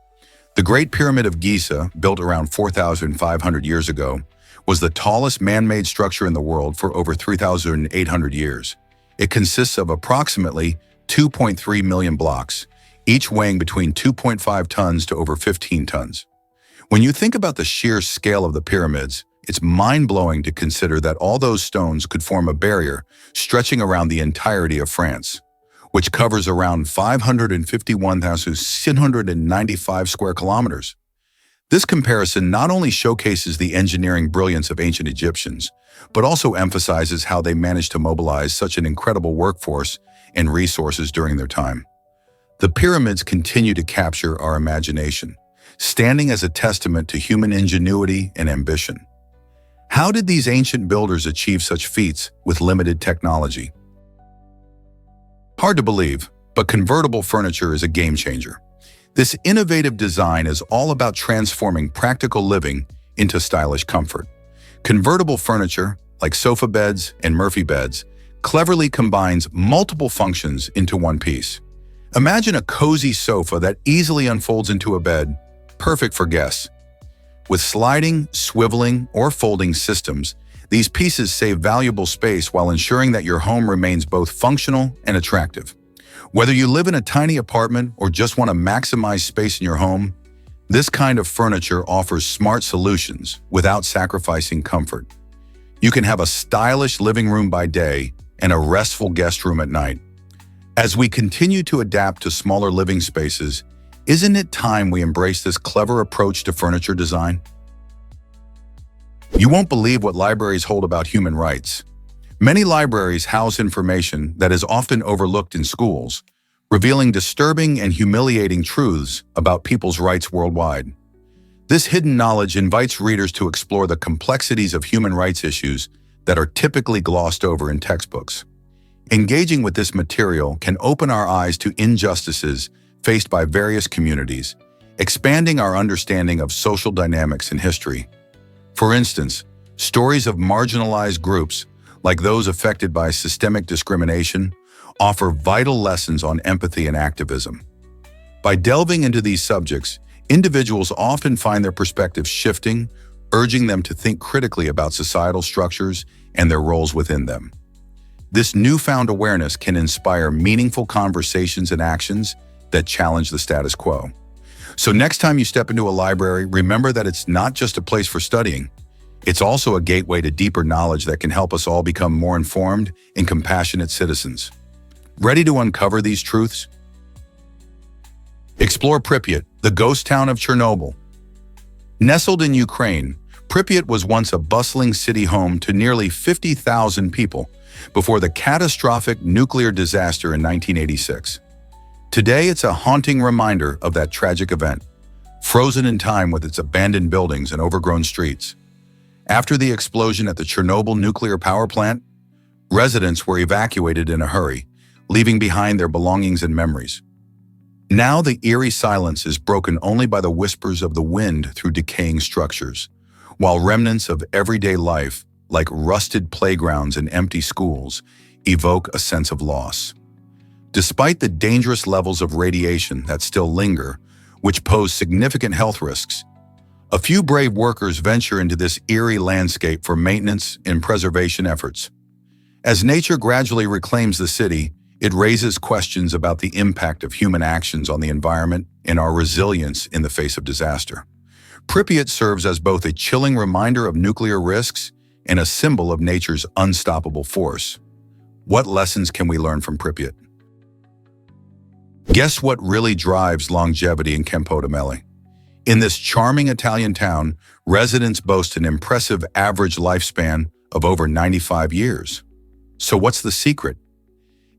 The Great Pyramid of Giza, built around 4,500 years ago, was the tallest man-made structure in the world for over 3,800 years. It consists of approximately 2.3 million blocks, each weighing between 2.5 tons to over 15 tons. When you think about the sheer scale of the pyramids, it's mind-blowing to consider that all those stones could form a barrier stretching around the entirety of France, which covers around 551,695 square kilometers. This comparison not only showcases the engineering brilliance of ancient Egyptians, but also emphasizes how they managed to mobilize such an incredible workforce and resources during their time. The pyramids continue to capture our imagination, standing as a testament to human ingenuity and ambition. How did these ancient builders achieve such feats with limited technology? Hard to believe, but convertible furniture is a game changer. This innovative design is all about transforming practical living into stylish comfort. Convertible furniture, like sofa beds and Murphy beds, cleverly combines multiple functions into one piece. Imagine a cozy sofa that easily unfolds into a bed, perfect for guests. With sliding, swiveling, or folding systems, these pieces save valuable space while ensuring that your home remains both functional and attractive. Whether you live in a tiny apartment or just want to maximize space in your home, this kind of furniture offers smart solutions without sacrificing comfort. You can have a stylish living room by day and a restful guest room at night. As we continue to adapt to smaller living spaces, isn't it time we embrace this clever approach to furniture design? You won't believe what libraries hold about human rights. Many libraries house information that is often overlooked in schools, revealing disturbing and humiliating truths about people's rights worldwide. This hidden knowledge invites readers to explore the complexities of human rights issues that are typically glossed over in textbooks. Engaging with this material can open our eyes to injustices faced by various communities, expanding our understanding of social dynamics and history. For instance, stories of marginalized groups, like those affected by systemic discrimination, offer vital lessons on empathy and activism. By delving into these subjects, individuals often find their perspectives shifting, urging them to think critically about societal structures and their roles within them. This newfound awareness can inspire meaningful conversations and actions that challenge the status quo. So next time you step into a library, remember that it's not just a place for studying. It's also a gateway to deeper knowledge that can help us all become more informed and compassionate citizens. Ready to uncover these truths? Explore Pripyat, the ghost town of Chernobyl. Nestled in Ukraine, Pripyat was once a bustling city home to nearly 50,000 people before the catastrophic nuclear disaster in 1986. Today, it's a haunting reminder of that tragic event, frozen in time with its abandoned buildings and overgrown streets. After the explosion at the Chernobyl nuclear power plant, residents were evacuated in a hurry, leaving behind their belongings and memories. Now the eerie silence is broken only by the whispers of the wind through decaying structures, while remnants of everyday life like rusted playgrounds and empty schools, evoke a sense of loss. Despite the dangerous levels of radiation that still linger, which pose significant health risks, a few brave workers venture into this eerie landscape for maintenance and preservation efforts. As nature gradually reclaims the city, it raises questions about the impact of human actions on the environment and our resilience in the face of disaster. Pripyat serves as both a chilling reminder of nuclear risks and a symbol of nature's unstoppable force. What lessons can we learn from Pripyat? Guess what really drives longevity in Campo In this charming Italian town, residents boast an impressive average lifespan of over 95 years. So what's the secret?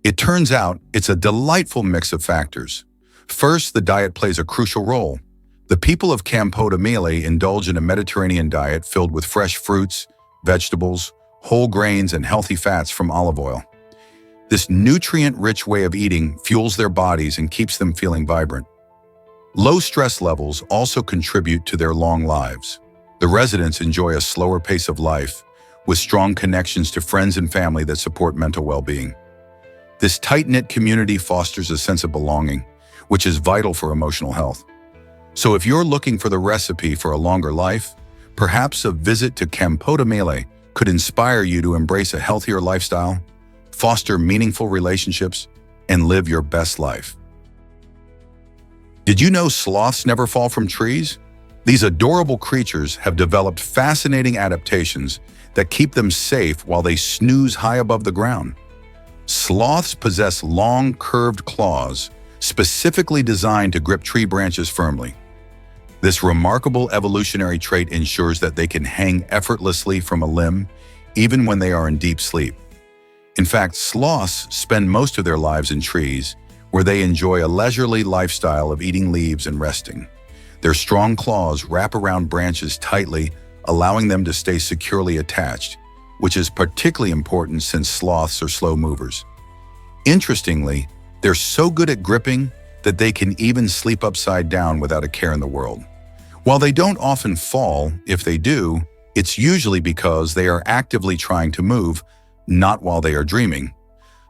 It turns out it's a delightful mix of factors. First, the diet plays a crucial role. The people of Campo indulge in a Mediterranean diet filled with fresh fruits, vegetables, whole grains, and healthy fats from olive oil. This nutrient-rich way of eating fuels their bodies and keeps them feeling vibrant. Low stress levels also contribute to their long lives. The residents enjoy a slower pace of life, with strong connections to friends and family that support mental well-being. This tight-knit community fosters a sense of belonging, which is vital for emotional health. So if you're looking for the recipe for a longer life, perhaps a visit to Campo could inspire you to embrace a healthier lifestyle, foster meaningful relationships, and live your best life. Did you know sloths never fall from trees? These adorable creatures have developed fascinating adaptations that keep them safe while they snooze high above the ground. Sloths possess long, curved claws, specifically designed to grip tree branches firmly. This remarkable evolutionary trait ensures that they can hang effortlessly from a limb, even when they are in deep sleep. In fact, sloths spend most of their lives in trees, where they enjoy a leisurely lifestyle of eating leaves and resting. Their strong claws wrap around branches tightly, allowing them to stay securely attached, which is particularly important since sloths are slow movers. Interestingly, they're so good at gripping that they can even sleep upside down without a care in the world. While they don't often fall, if they do, it's usually because they are actively trying to move, not while they are dreaming.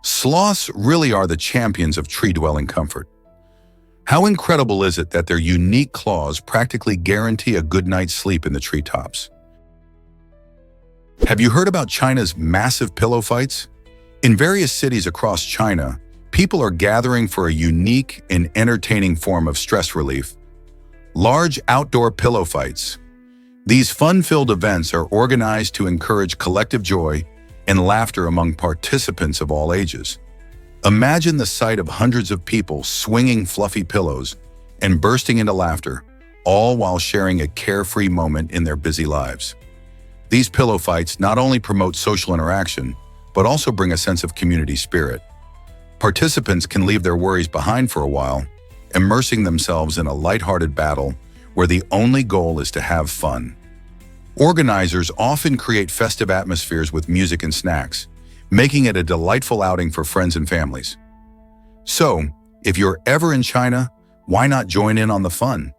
Sloths really are the champions of tree-dwelling comfort. How incredible is it that their unique claws practically guarantee a good night's sleep in the treetops? Have you heard about China's massive pillow fights? In various cities across China, people are gathering for a unique and entertaining form of stress relief: large outdoor pillow fights. These fun-filled events are organized to encourage collective joy and laughter among participants of all ages. Imagine the sight of hundreds of people swinging fluffy pillows and bursting into laughter, all while sharing a carefree moment in their busy lives. These pillow fights not only promote social interaction, but also bring a sense of community spirit. Participants can leave their worries behind for a while, immersing themselves in a lighthearted battle where the only goal is to have fun. Organizers often create festive atmospheres with music and snacks, making it a delightful outing for friends and families. So, if you're ever in China, why not join in on the fun?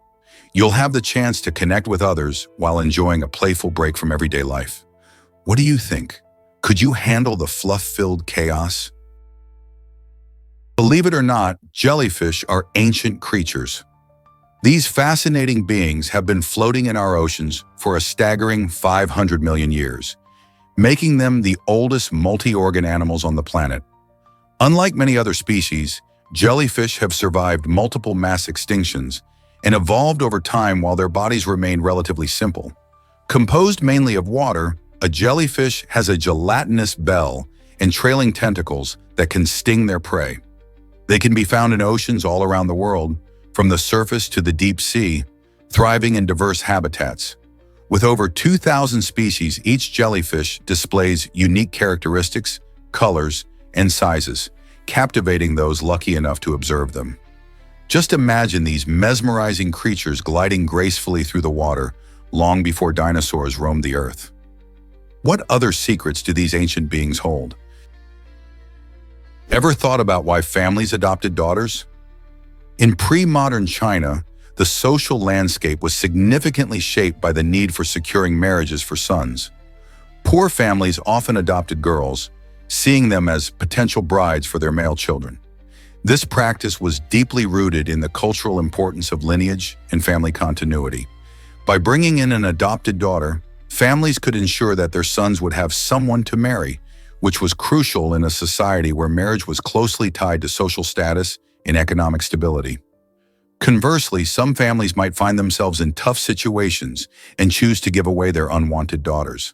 You'll have the chance to connect with others while enjoying a playful break from everyday life. What do you think? Could you handle the fluff-filled chaos? Believe it or not, jellyfish are ancient creatures. These fascinating beings have been floating in our oceans for a staggering 500 million years, making them the oldest multi-organ animals on the planet. Unlike many other species, jellyfish have survived multiple mass extinctions and evolved over time while their bodies remained relatively simple. Composed mainly of water, a jellyfish has a gelatinous bell and trailing tentacles that can sting their prey. They can be found in oceans all around the world, from the surface to the deep sea, thriving in diverse habitats. With over 2,000 species, each jellyfish displays unique characteristics, colors, and sizes, captivating those lucky enough to observe them. Just imagine these mesmerizing creatures gliding gracefully through the water long before dinosaurs roamed the earth. What other secrets do these ancient beings hold? Ever thought about why families adopted daughters? In pre-modern China, the social landscape was significantly shaped by the need for securing marriages for sons. Poor families often adopted girls, seeing them as potential brides for their male children. This practice was deeply rooted in the cultural importance of lineage and family continuity. By bringing in an adopted daughter, families could ensure that their sons would have someone to marry, which was crucial in a society where marriage was closely tied to social status and economic stability. Conversely, some families might find themselves in tough situations and choose to give away their unwanted daughters.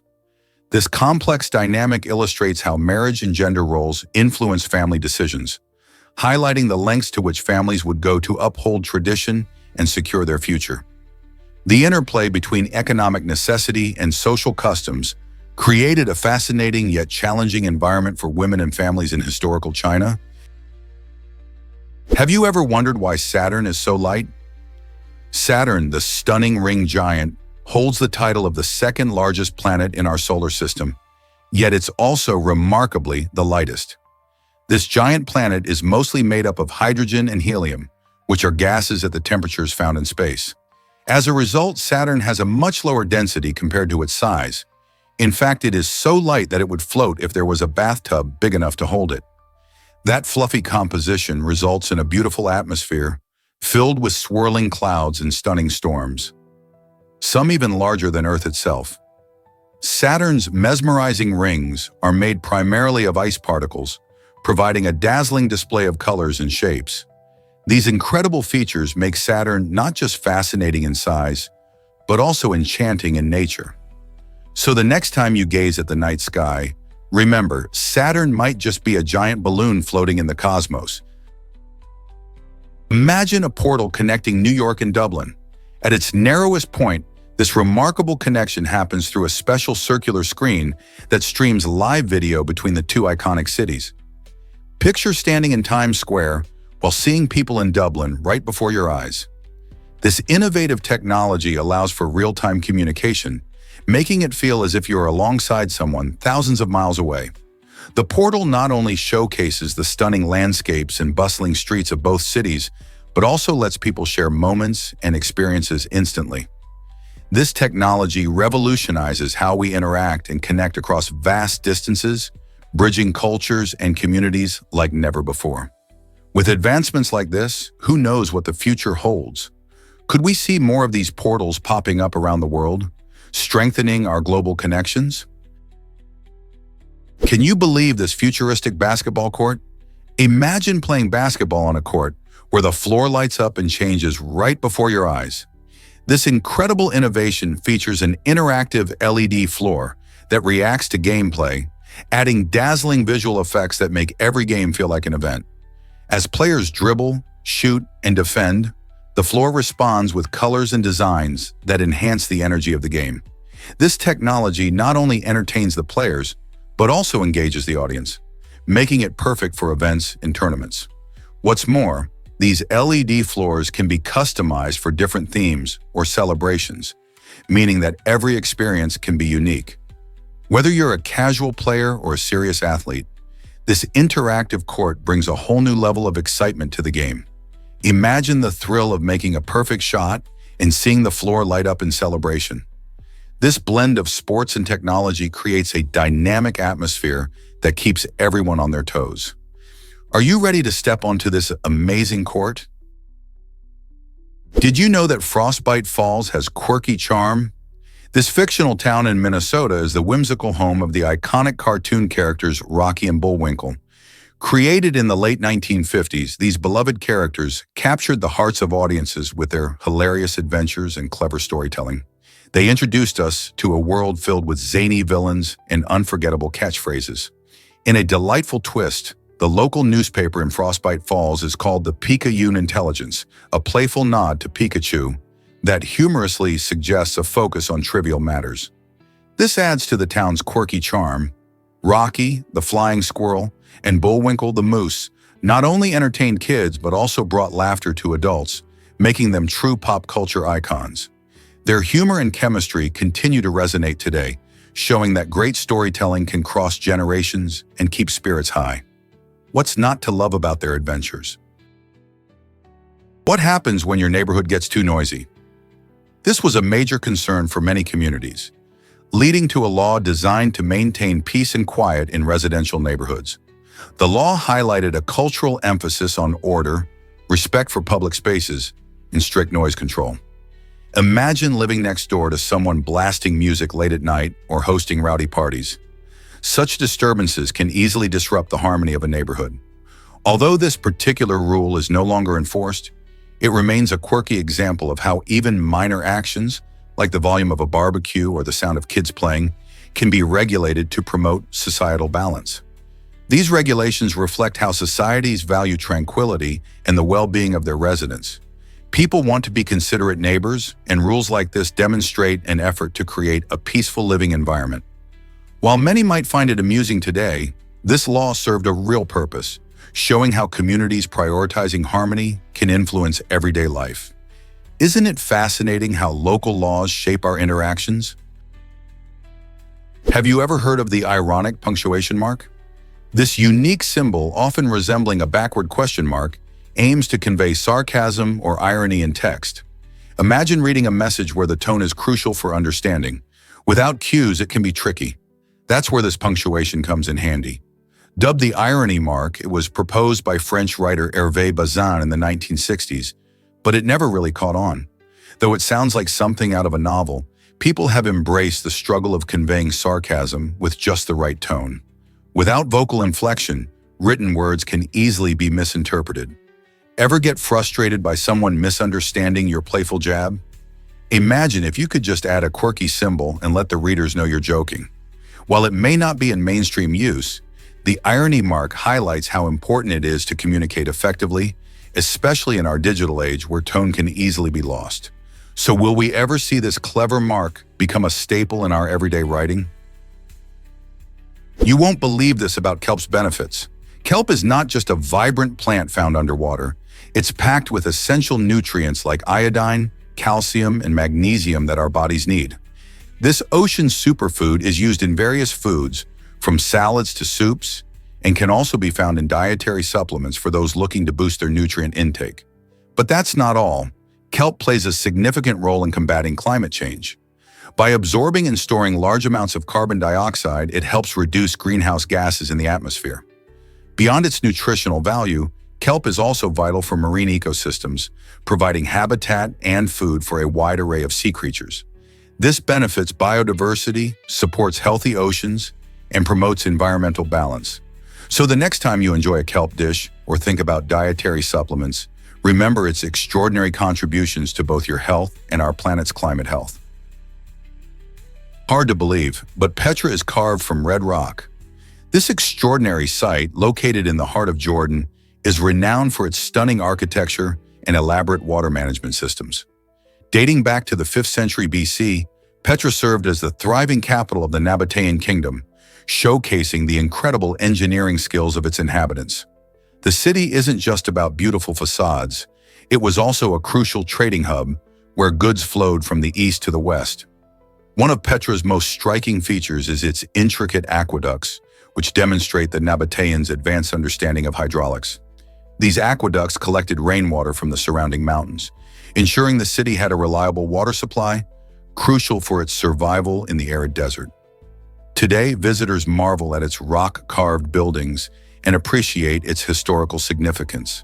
This complex dynamic illustrates how marriage and gender roles influence family decisions, highlighting the lengths to which families would go to uphold tradition and secure their future. The interplay between economic necessity and social customs created a fascinating yet challenging environment for women and families in historical China. Have you ever wondered why Saturn is so light? Saturn, the stunning ring giant, holds the title of the second largest planet in our solar system, yet it's also remarkably the lightest. This giant planet is mostly made up of hydrogen and helium, which are gases at the temperatures found in space. As a result, Saturn has a much lower density compared to its size. In fact, it is so light that it would float if there was a bathtub big enough to hold it. That fluffy composition results in a beautiful atmosphere, filled with swirling clouds and stunning storms, some even larger than Earth itself. Saturn's mesmerizing rings are made primarily of ice particles, providing a dazzling display of colors and shapes. These incredible features make Saturn not just fascinating in size, but also enchanting in nature. So the next time you gaze at the night sky, remember, Saturn might just be a giant balloon floating in the cosmos. Imagine a portal connecting New York and Dublin. At its narrowest point, this remarkable connection happens through a special circular screen that streams live video between the two iconic cities. Picture standing in Times Square while seeing people in Dublin right before your eyes. This innovative technology allows for real-time communication, making it feel as if you're alongside someone thousands of miles away. The portal not only showcases the stunning landscapes and bustling streets of both cities, but also lets people share moments and experiences instantly. This technology revolutionizes how we interact and connect across vast distances, bridging cultures and communities like never before. With advancements like this, who knows what the future holds? Could we see more of these portals popping up around the world, strengthening our global connections? Can you believe this futuristic basketball court? Imagine playing basketball on a court where the floor lights up and changes right before your eyes. This incredible innovation features an interactive LED floor that reacts to gameplay, adding dazzling visual effects that make every game feel like an event. As players dribble, shoot, and defend, the floor responds with colors and designs that enhance the energy of the game. This technology not only entertains the players, but also engages the audience, making it perfect for events and tournaments. What's more, these LED floors can be customized for different themes or celebrations, meaning that every experience can be unique. Whether you're a casual player or a serious athlete, this interactive court brings a whole new level of excitement to the game. Imagine the thrill of making a perfect shot and seeing the floor light up in celebration. This blend of sports and technology creates a dynamic atmosphere that keeps everyone on their toes. Are you ready to step onto this amazing court? Did you know that Frostbite Falls has quirky charm? This fictional town in Minnesota is the whimsical home of the iconic cartoon characters Rocky and Bullwinkle. Created in the late 1950s, these beloved characters captured the hearts of audiences with their hilarious adventures and clever storytelling. They introduced us to a world filled with zany villains and unforgettable catchphrases. In a delightful twist, the local newspaper in Frostbite Falls is called the Pika-Yoon Intelligence, a playful nod to Pikachu that humorously suggests a focus on trivial matters. This adds to the town's quirky charm. Rocky, the flying squirrel, and Bullwinkle, the moose, not only entertained kids but also brought laughter to adults, making them true pop culture icons. Their humor and chemistry continue to resonate today, showing that great storytelling can cross generations and keep spirits high. What's not to love about their adventures? What happens when your neighborhood gets too noisy? This was a major concern for many communities. leading to a law designed to maintain peace and quiet in residential neighborhoods. The law highlighted a cultural emphasis on order, respect for public spaces, and strict noise control. Imagine living next door to someone blasting music late at night or hosting rowdy parties. Such disturbances can easily disrupt the harmony of a neighborhood. Although this particular rule is no longer enforced, it remains a quirky example of how even minor actions, like the volume of a barbecue or the sound of kids playing, can be regulated to promote societal balance. These regulations reflect how societies value tranquility and the well-being of their residents. People want to be considerate neighbors, and rules like this demonstrate an effort to create a peaceful living environment. While many might find it amusing today, this law served a real purpose, showing how communities prioritizing harmony can influence everyday life. Isn't it fascinating how local laws shape our interactions? Have you ever heard of the ironic punctuation mark? This unique symbol, often resembling a backward question mark, aims to convey sarcasm or irony in text. Imagine reading a message where the tone is crucial for understanding. Without cues, it can be tricky. That's where this punctuation comes in handy. Dubbed the irony mark, it was proposed by French writer Hervé Bazin in the 1960s, but it never really caught on. Though it sounds like something out of a novel, people have embraced the struggle of conveying sarcasm with just the right tone. Without vocal inflection, written words can easily be misinterpreted. Ever get frustrated by someone misunderstanding your playful jab? Imagine if you could just add a quirky symbol and let the readers know you're joking. While it may not be in mainstream use, the irony mark highlights how important it is to communicate effectively, especially in our digital age where tone can easily be lost. So will we ever see this clever mark become a staple in our everyday writing? You won't believe this about kelp's benefits. Kelp is not just a vibrant plant found underwater. It's packed with essential nutrients like iodine, calcium, and magnesium that our bodies need. This ocean superfood is used in various foods, from salads to soups, and can also be found in dietary supplements for those looking to boost their nutrient intake. But that's not all. Kelp plays a significant role in combating climate change. By absorbing and storing large amounts of carbon dioxide, it helps reduce greenhouse gases in the atmosphere. Beyond its nutritional value, kelp is also vital for marine ecosystems, providing habitat and food for a wide array of sea creatures. This benefits biodiversity, supports healthy oceans, and promotes environmental balance. So the next time you enjoy a kelp dish or think about dietary supplements, remember its extraordinary contributions to both your health and our planet's climate health. Hard to believe, but Petra is carved from red rock. This extraordinary site, located in the heart of Jordan, is renowned for its stunning architecture and elaborate water management systems. Dating back to the 5th century BC, Petra served as the thriving capital of the Nabatean kingdom, showcasing the incredible engineering skills of its inhabitants. The city isn't just about beautiful facades, it was also a crucial trading hub where goods flowed from the east to the west. One of Petra's most striking features is its intricate aqueducts, which demonstrate the Nabateans' advanced understanding of hydraulics. These aqueducts collected rainwater from the surrounding mountains, ensuring the city had a reliable water supply, crucial for its survival in the arid desert. Today, visitors marvel at its rock-carved buildings and appreciate its historical significance.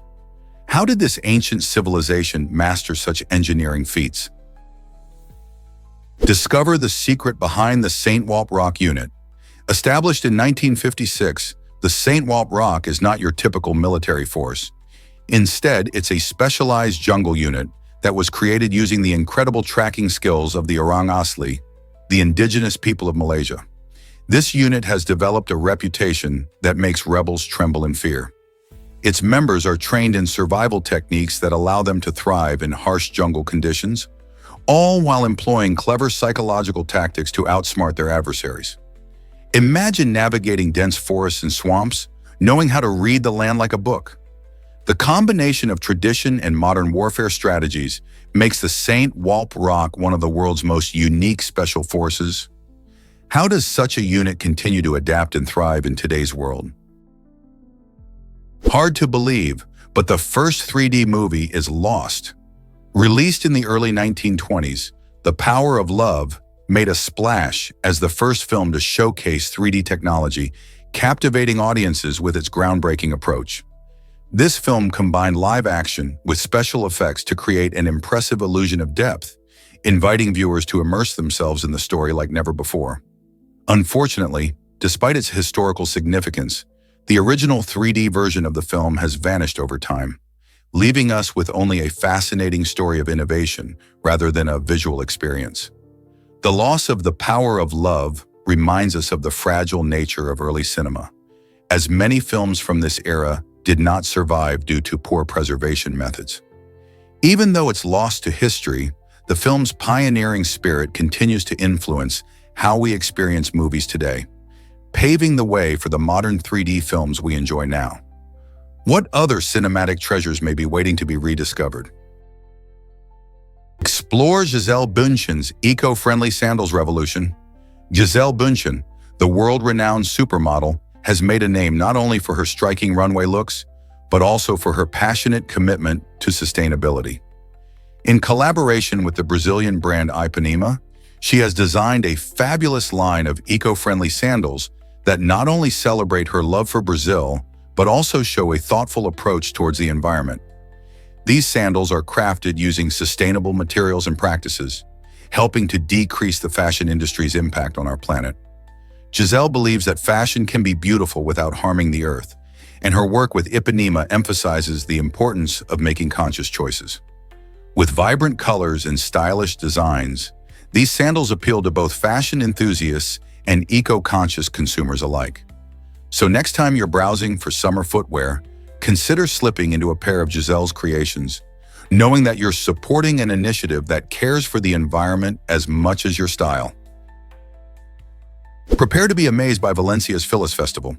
How did this ancient civilization master such engineering feats? Discover the secret behind the St. Walp Rock Unit. Established in 1956, the St. Walp Rock is not your typical military force. Instead, it's a specialized jungle unit that was created using the incredible tracking skills of the Orang Asli, the indigenous people of Malaysia. This unit has developed a reputation that makes rebels tremble in fear. Its members are trained in survival techniques that allow them to thrive in harsh jungle conditions, all while employing clever psychological tactics to outsmart their adversaries. Imagine navigating dense forests and swamps, knowing how to read the land like a book. The combination of tradition and modern warfare strategies makes the St. Walp Rock one of the world's most unique special forces. How does such a unit continue to adapt and thrive in today's world? Hard to believe, but the first 3D movie is Lost. Released in the early 1920s, The Power of Love made a splash as the first film to showcase 3D technology, captivating audiences with its groundbreaking approach. This film combined live action with special effects to create an impressive illusion of depth, inviting viewers to immerse themselves in the story like never before. Unfortunately, despite its historical significance, the original 3D version of the film has vanished over time, leaving us with only a fascinating story of innovation rather than a visual experience. The loss of the power of love reminds us of the fragile nature of early cinema, as many films from this era did not survive due to poor preservation methods. Even though it's lost to history, the film's pioneering spirit continues to influence how we experience movies today, paving the way for the modern 3D films we enjoy now. What other cinematic treasures may be waiting to be rediscovered? Explore Gisele Bündchen's eco-friendly sandals revolution. Gisele Bündchen, the world-renowned supermodel, has made a name not only for her striking runway looks, but also for her passionate commitment to sustainability. In collaboration with the Brazilian brand Ipanema, she has designed a fabulous line of eco-friendly sandals that not only celebrate her love for Brazil, but also show a thoughtful approach towards the environment. These sandals are crafted using sustainable materials and practices, helping to decrease the fashion industry's impact on our planet. Gisele believes that fashion can be beautiful without harming the earth, and her work with Ipanema emphasizes the importance of making conscious choices. With vibrant colors and stylish designs, these sandals appeal to both fashion enthusiasts and eco-conscious consumers alike. So next time you're browsing for summer footwear, consider slipping into a pair of Gisele's creations, knowing that you're supporting an initiative that cares for the environment as much as your style. Prepare to be amazed by Valencia's Phyllis Festival.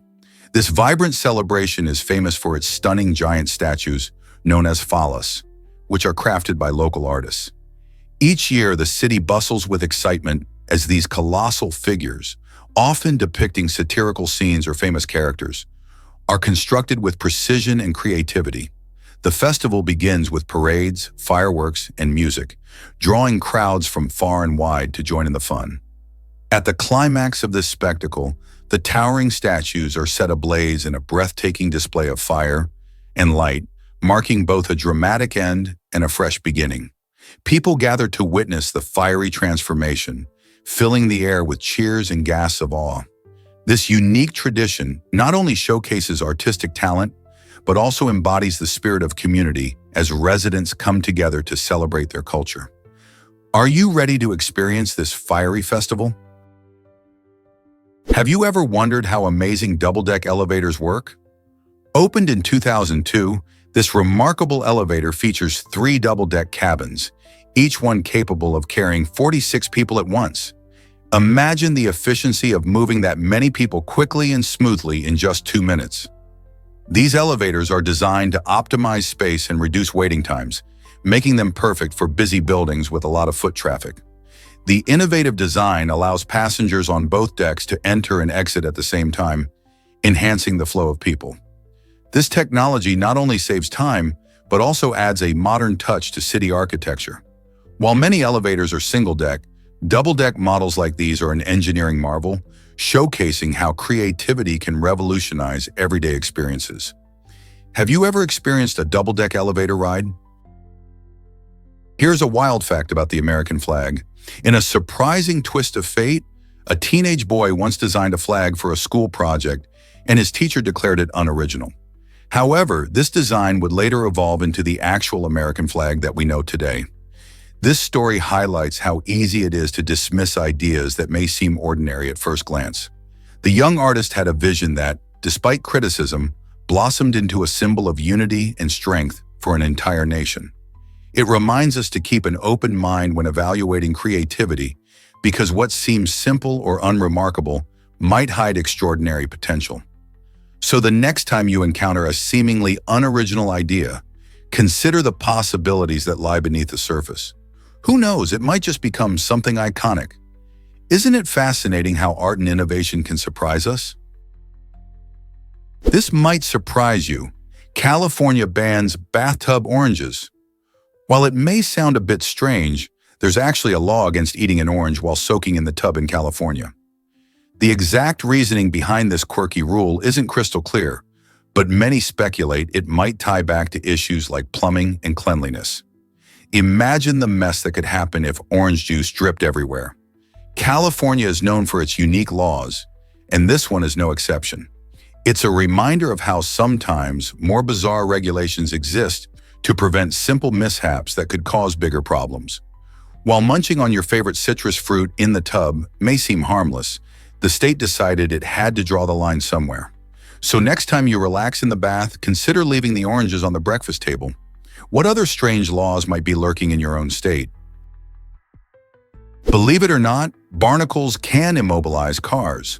This vibrant celebration is famous for its stunning giant statues, known as phallas, which are crafted by local artists. Each year, the city bustles with excitement as these colossal figures, often depicting satirical scenes or famous characters, are constructed with precision and creativity. The festival begins with parades, fireworks, and music, drawing crowds from far and wide to join in the fun. At the climax of this spectacle, the towering statues are set ablaze in a breathtaking display of fire and light, marking both a dramatic end and a fresh beginning. People gather to witness the fiery transformation, filling the air with cheers and gasps of awe. This unique tradition not only showcases artistic talent, but also embodies the spirit of community as residents come together to celebrate their culture. Are you ready to experience this fiery festival? Have you ever wondered how amazing double-deck elevators work? Opened in 2002, this remarkable elevator features 3 double-deck cabins, each one capable of carrying 46 people at once. Imagine the efficiency of moving that many people quickly and smoothly in just 2 minutes. These elevators are designed to optimize space and reduce waiting times, making them perfect for busy buildings with a lot of foot traffic. The innovative design allows passengers on both decks to enter and exit at the same time, enhancing the flow of people. This technology not only saves time, but also adds a modern touch to city architecture. While many elevators are single-deck, double-deck models like these are an engineering marvel, showcasing how creativity can revolutionize everyday experiences. Have you ever experienced a double-deck elevator ride? Here's a wild fact about the American flag. In a surprising twist of fate, a teenage boy once designed a flag for a school project, and his teacher declared it unoriginal. However, this design would later evolve into the actual American flag that we know today. This story highlights how easy it is to dismiss ideas that may seem ordinary at first glance. The young artist had a vision that, despite criticism, blossomed into a symbol of unity and strength for an entire nation. It reminds us to keep an open mind when evaluating creativity, because what seems simple or unremarkable might hide extraordinary potential. So the next time you encounter a seemingly unoriginal idea, consider the possibilities that lie beneath the surface. Who knows, it might just become something iconic. Isn't it fascinating how art and innovation can surprise us? This might surprise you. California bans bathtub oranges. While it may sound a bit strange, There's actually a law against eating an orange while soaking in the tub in California. The exact reasoning behind this quirky rule isn't crystal clear, but many speculate it might tie back to issues like plumbing and cleanliness. Imagine the mess that could happen if orange juice dripped everywhere. California is known for its unique laws, and this one is no exception. It's a reminder of how sometimes more bizarre regulations exist to prevent simple mishaps that could cause bigger problems. While munching on your favorite citrus fruit in the tub may seem harmless, the state decided it had to draw the line somewhere. So next time you relax in the bath, consider leaving the oranges on the breakfast table. What other strange laws might be lurking in your own state? Believe it or not, barnacles can immobilize cars.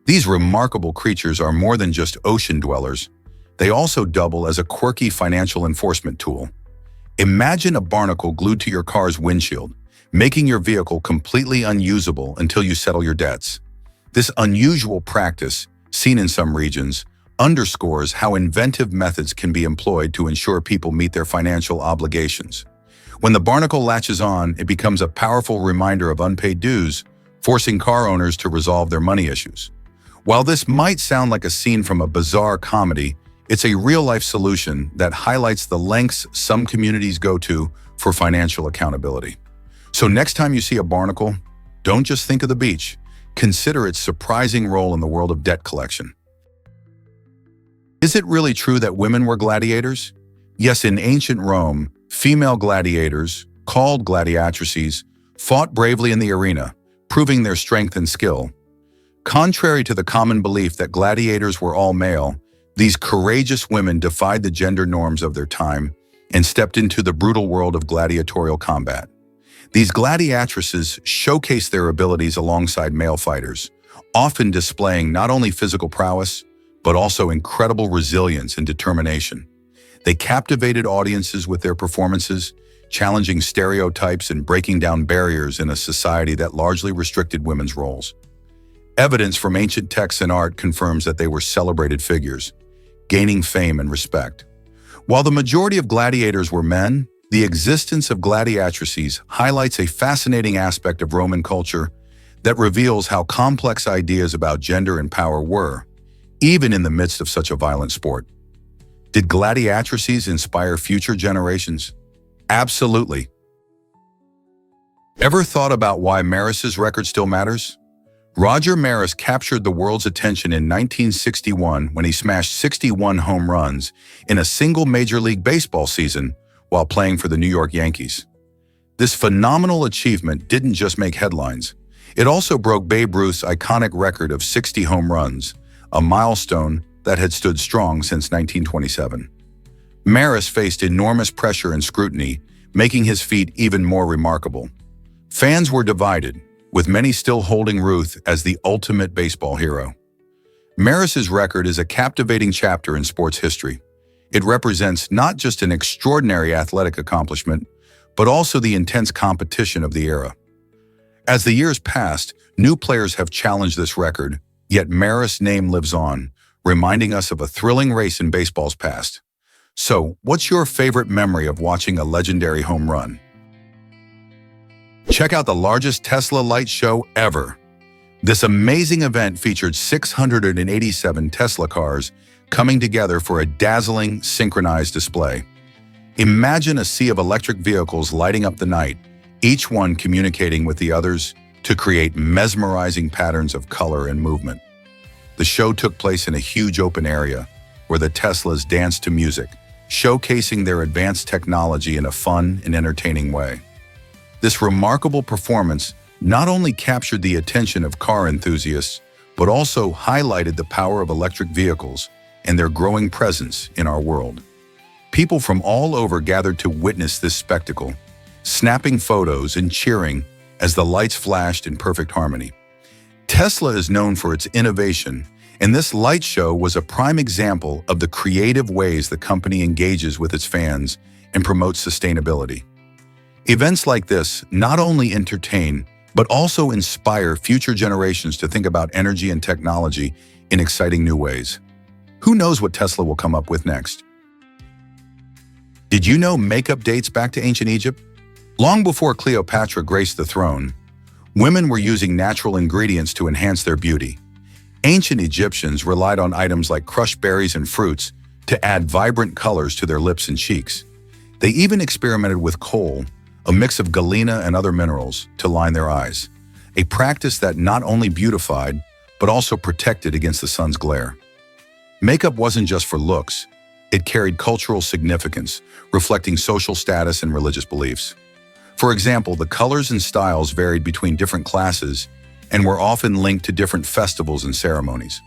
These remarkable creatures are more than just ocean dwellers. They also double as a quirky financial enforcement tool. Imagine a barnacle glued to your car's windshield, making your vehicle completely unusable until you settle your debts. This unusual practice, seen in some regions, underscores how inventive methods can be employed to ensure people meet their financial obligations. When the barnacle latches on, it becomes a powerful reminder of unpaid dues, forcing car owners to resolve their money issues. While this might sound like a scene from a bizarre comedy, it's a real-life solution that highlights the lengths some communities go to for financial accountability. So next time you see a barnacle, don't just think of the beach. Consider its surprising role in the world of debt collection. Is it really true that women were gladiators? Yes, in ancient Rome, female gladiators, called gladiatrices, fought bravely in the arena, proving their strength and skill. Contrary to the common belief that gladiators were all male, these courageous women defied the gender norms of their time and stepped into the brutal world of gladiatorial combat. These gladiatrices showcased their abilities alongside male fighters, often displaying not only physical prowess, but also incredible resilience and determination. They captivated audiences with their performances, challenging stereotypes and breaking down barriers in a society that largely restricted women's roles. Evidence from ancient texts and art confirms that they were celebrated figures, gaining fame and respect. While the majority of gladiators were men, the existence of gladiatrices highlights a fascinating aspect of Roman culture that reveals how complex ideas about gender and power were, even in the midst of such a violent sport. Did gladiatrices inspire future generations? Absolutely. Ever thought about why Maris's record still matters? Roger Maris captured the world's attention in 1961 when he smashed 61 home runs in a single Major League Baseball season while playing for the New York Yankees. This phenomenal achievement didn't just make headlines. It also broke Babe Ruth's iconic record of 60 home runs, a milestone that had stood strong since 1927. Maris faced enormous pressure and scrutiny, making his feat even more remarkable. Fans were divided, with many still holding Ruth as the ultimate baseball hero. Maris's record is a captivating chapter in sports history. It represents not just an extraordinary athletic accomplishment, but also the intense competition of the era. As the years passed, new players have challenged this record, yet Maris' name lives on, reminding us of a thrilling race in baseball's past. So, what's your favorite memory of watching a legendary home run? Check out the largest Tesla light show ever. This amazing event featured 687 Tesla cars coming together for a dazzling, synchronized display. Imagine a sea of electric vehicles lighting up the night, each one communicating with the others to create mesmerizing patterns of color and movement. The show took place in a huge open area where the Teslas danced to music, showcasing their advanced technology in a fun and entertaining way. This remarkable performance not only captured the attention of car enthusiasts, but also highlighted the power of electric vehicles and their growing presence in our world. People from all over gathered to witness this spectacle, snapping photos and cheering as the lights flashed in perfect harmony. Tesla is known for its innovation, and this light show was a prime example of the creative ways the company engages with its fans and promotes sustainability. Events like this not only entertain, but also inspire future generations to think about energy and technology in exciting new ways. Who knows what Tesla will come up with next? Did you know makeup dates back to ancient Egypt? Long before Cleopatra graced the throne, women were using natural ingredients to enhance their beauty. Ancient Egyptians relied on items like crushed berries and fruits to add vibrant colors to their lips and cheeks. They even experimented with kohl, a mix of galena and other minerals, to line their eyes, a practice that not only beautified, but also protected against the sun's glare. Makeup wasn't just for looks. It carried cultural significance, reflecting social status and religious beliefs. For example, the colors and styles varied between different classes and were often linked to different festivals and ceremonies.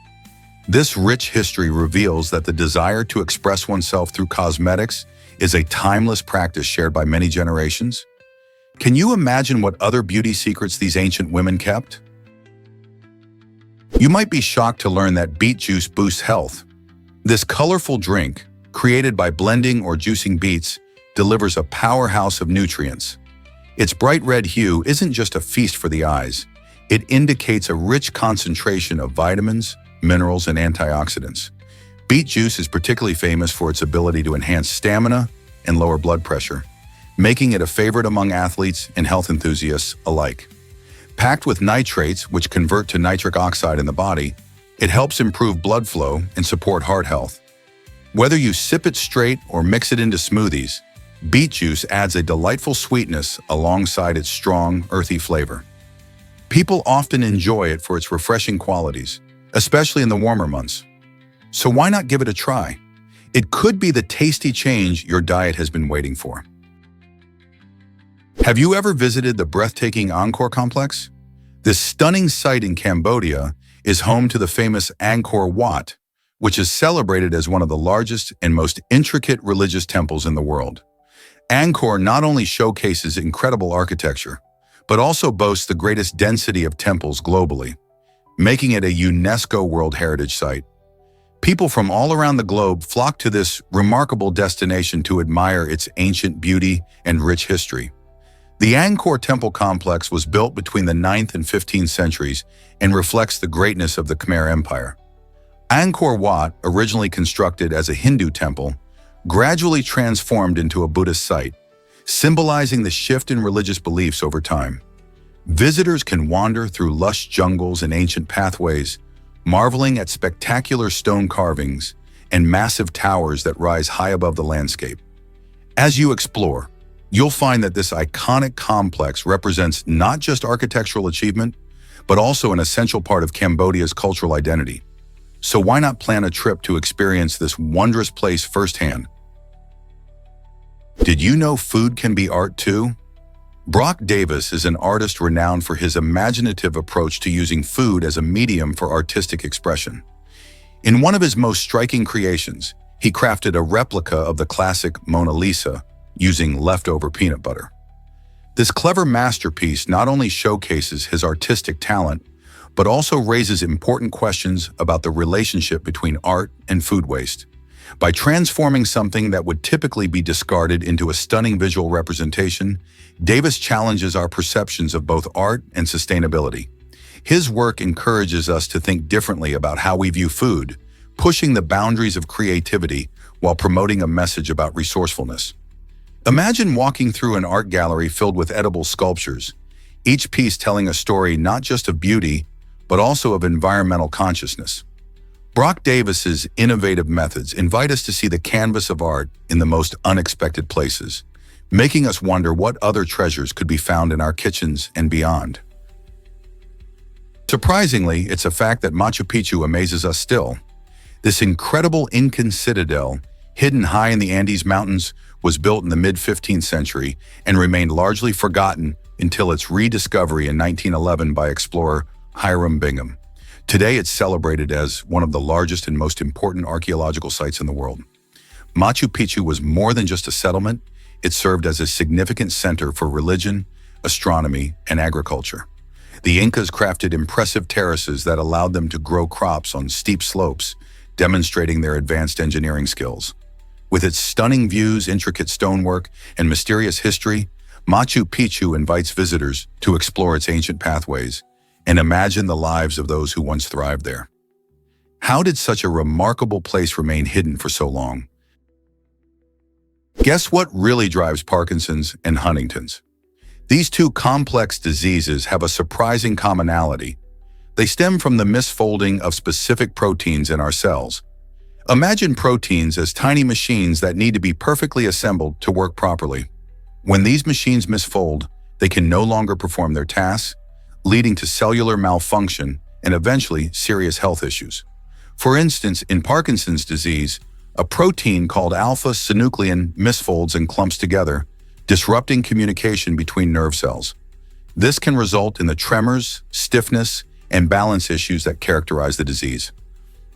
This rich history reveals that the desire to express oneself through cosmetics is a timeless practice shared by many generations. Can you imagine what other beauty secrets these ancient women kept? You might be shocked to learn that beet juice boosts health. This colorful drink, created by blending or juicing beets, delivers a powerhouse of nutrients. Its bright red hue isn't just a feast for the eyes. It indicates a rich concentration of vitamins, minerals, and antioxidants. Beet juice is particularly famous for its ability to enhance stamina and lower blood pressure, making it a favorite among athletes and health enthusiasts alike. Packed with nitrates, which convert to nitric oxide in the body, it helps improve blood flow and support heart health. Whether you sip it straight or mix it into smoothies, beet juice adds a delightful sweetness alongside its strong, earthy flavor. People often enjoy it for its refreshing qualities, especially in the warmer months. So why not give it a try? It could be the tasty change your diet has been waiting for. Have you ever visited the breathtaking Angkor complex? This stunning site in Cambodia is home to the famous Angkor Wat, which is celebrated as one of the largest and most intricate religious temples in the world. Angkor not only showcases incredible architecture, but also boasts the greatest density of temples globally, making it a UNESCO World Heritage Site. People from all around the globe flock to this remarkable destination to admire its ancient beauty and rich history. The Angkor Temple complex was built between the 9th and 15th centuries and reflects the greatness of the Khmer Empire. Angkor Wat, originally constructed as a Hindu temple, gradually transformed into a Buddhist site, symbolizing the shift in religious beliefs over time. Visitors can wander through lush jungles and ancient pathways, marveling at spectacular stone carvings and massive towers that rise high above the landscape. As you explore, you'll find that this iconic complex represents not just architectural achievement, but also an essential part of Cambodia's cultural identity. So why not plan a trip to experience this wondrous place firsthand? Did you know food can be art too? Brock Davis is an artist renowned for his imaginative approach to using food as a medium for artistic expression. In one of his most striking creations, he crafted a replica of the classic Mona Lisa using leftover peanut butter. This clever masterpiece not only showcases his artistic talent, but also raises important questions about the relationship between art and food waste. By transforming something that would typically be discarded into a stunning visual representation, Davis challenges our perceptions of both art and sustainability. His work encourages us to think differently about how we view food, pushing the boundaries of creativity while promoting a message about resourcefulness. Imagine walking through an art gallery filled with edible sculptures, each piece telling a story not just of beauty, but also of environmental consciousness. Brock Davis's innovative methods invite us to see the canvas of art in the most unexpected places, making us wonder what other treasures could be found in our kitchens and beyond. Surprisingly, it's a fact that Machu Picchu amazes us still. This incredible Incan citadel, hidden high in the Andes Mountains, was built in the mid-15th century and remained largely forgotten until its rediscovery in 1911 by explorer Hiram Bingham. Today, it's celebrated as one of the largest and most important archaeological sites in the world. Machu Picchu was more than just a settlement. It served as a significant center for religion, astronomy, and agriculture. The Incas crafted impressive terraces that allowed them to grow crops on steep slopes, demonstrating their advanced engineering skills. With its stunning views, intricate stonework, and mysterious history, Machu Picchu invites visitors to explore its ancient pathways and imagine the lives of those who once thrived there. How did such a remarkable place remain hidden for so long? Guess what really drives Parkinson's and Huntington's? These two complex diseases have a surprising commonality. They stem from the misfolding of specific proteins in our cells. Imagine proteins as tiny machines that need to be perfectly assembled to work properly. When these machines misfold, they can no longer perform their tasks, leading to cellular malfunction and eventually serious health issues. For instance, in Parkinson's disease, a protein called alpha-synuclein misfolds and clumps together, disrupting communication between nerve cells. This can result in the tremors, stiffness, and balance issues that characterize the disease.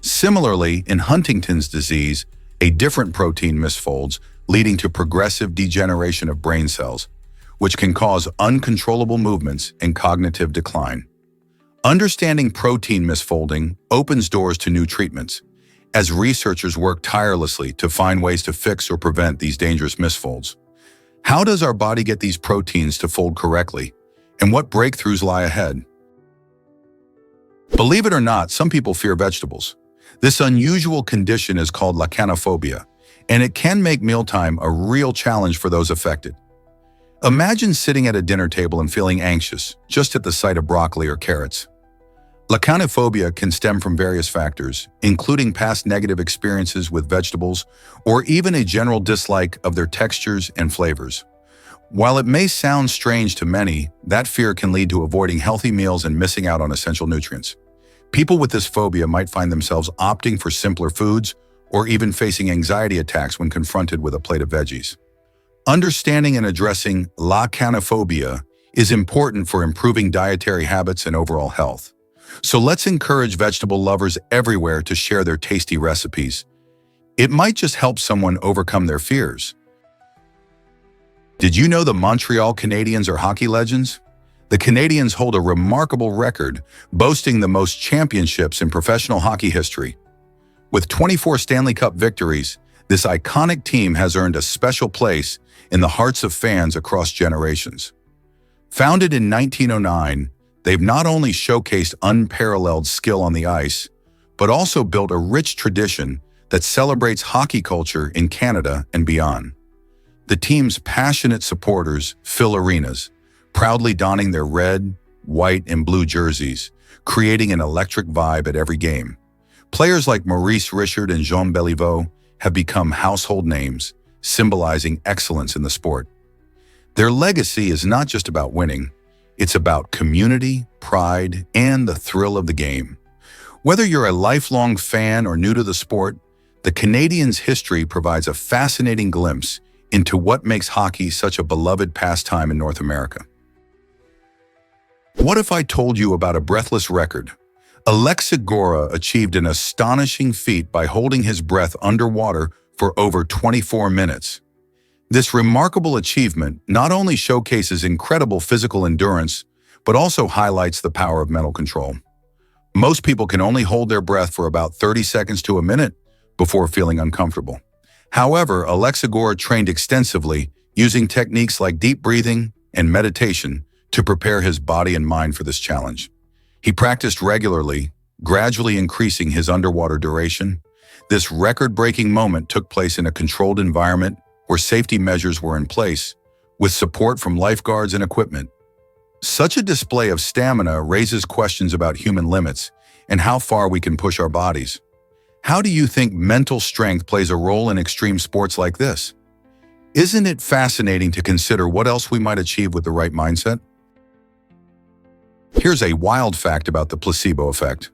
Similarly, in Huntington's disease, a different protein misfolds, leading to progressive degeneration of brain cells, which can cause uncontrollable movements and cognitive decline. Understanding protein misfolding opens doors to new treatments, as researchers work tirelessly to find ways to fix or prevent these dangerous misfolds. How does our body get these proteins to fold correctly, and what breakthroughs lie ahead? Believe it or not, some people fear vegetables. This unusual condition is called lachanophobia, and it can make mealtime a real challenge for those affected. Imagine sitting at a dinner table and feeling anxious just at the sight of broccoli or carrots. Lachanophobia can stem from various factors, including past negative experiences with vegetables or even a general dislike of their textures and flavors. While it may sound strange to many, that fear can lead to avoiding healthy meals and missing out on essential nutrients. People with this phobia might find themselves opting for simpler foods or even facing anxiety attacks when confronted with a plate of veggies. Understanding and addressing lachanophobia is important for improving dietary habits and overall health. So let's encourage vegetable lovers everywhere to share their tasty recipes. It might just help someone overcome their fears. Did you know the Montreal Canadiens are hockey legends? The Canadiens hold a remarkable record, boasting the most championships in professional hockey history. With 24 Stanley Cup victories, this iconic team has earned a special place in the hearts of fans across generations. Founded in 1909, they've not only showcased unparalleled skill on the ice, but also built a rich tradition that celebrates hockey culture in Canada and beyond. The team's passionate supporters fill arenas, proudly donning their red, white, and blue jerseys, creating an electric vibe at every game. Players like Maurice Richard and Jean Béliveau have become household names, symbolizing excellence in the sport. Their legacy is not just about winning, it's about community, pride, and the thrill of the game. Whether you're a lifelong fan or new to the sport, the Canadiens' history provides a fascinating glimpse into what makes hockey such a beloved pastime in North America. What if I told you about a breathless record? Alexei Gora achieved an astonishing feat by holding his breath underwater for over 24 minutes. This remarkable achievement not only showcases incredible physical endurance, but also highlights the power of mental control. Most people can only hold their breath for about 30 seconds to a minute before feeling uncomfortable. However, Alexei Gora trained extensively using techniques like deep breathing and meditation to prepare his body and mind for this challenge. He practiced regularly, gradually increasing his underwater duration. This record-breaking moment took place in a controlled environment where safety measures were in place, with support from lifeguards and equipment. Such a display of stamina raises questions about human limits and how far we can push our bodies. How do you think mental strength plays a role in extreme sports like this? Isn't it fascinating to consider what else we might achieve with the right mindset? Here's a wild fact about the placebo effect.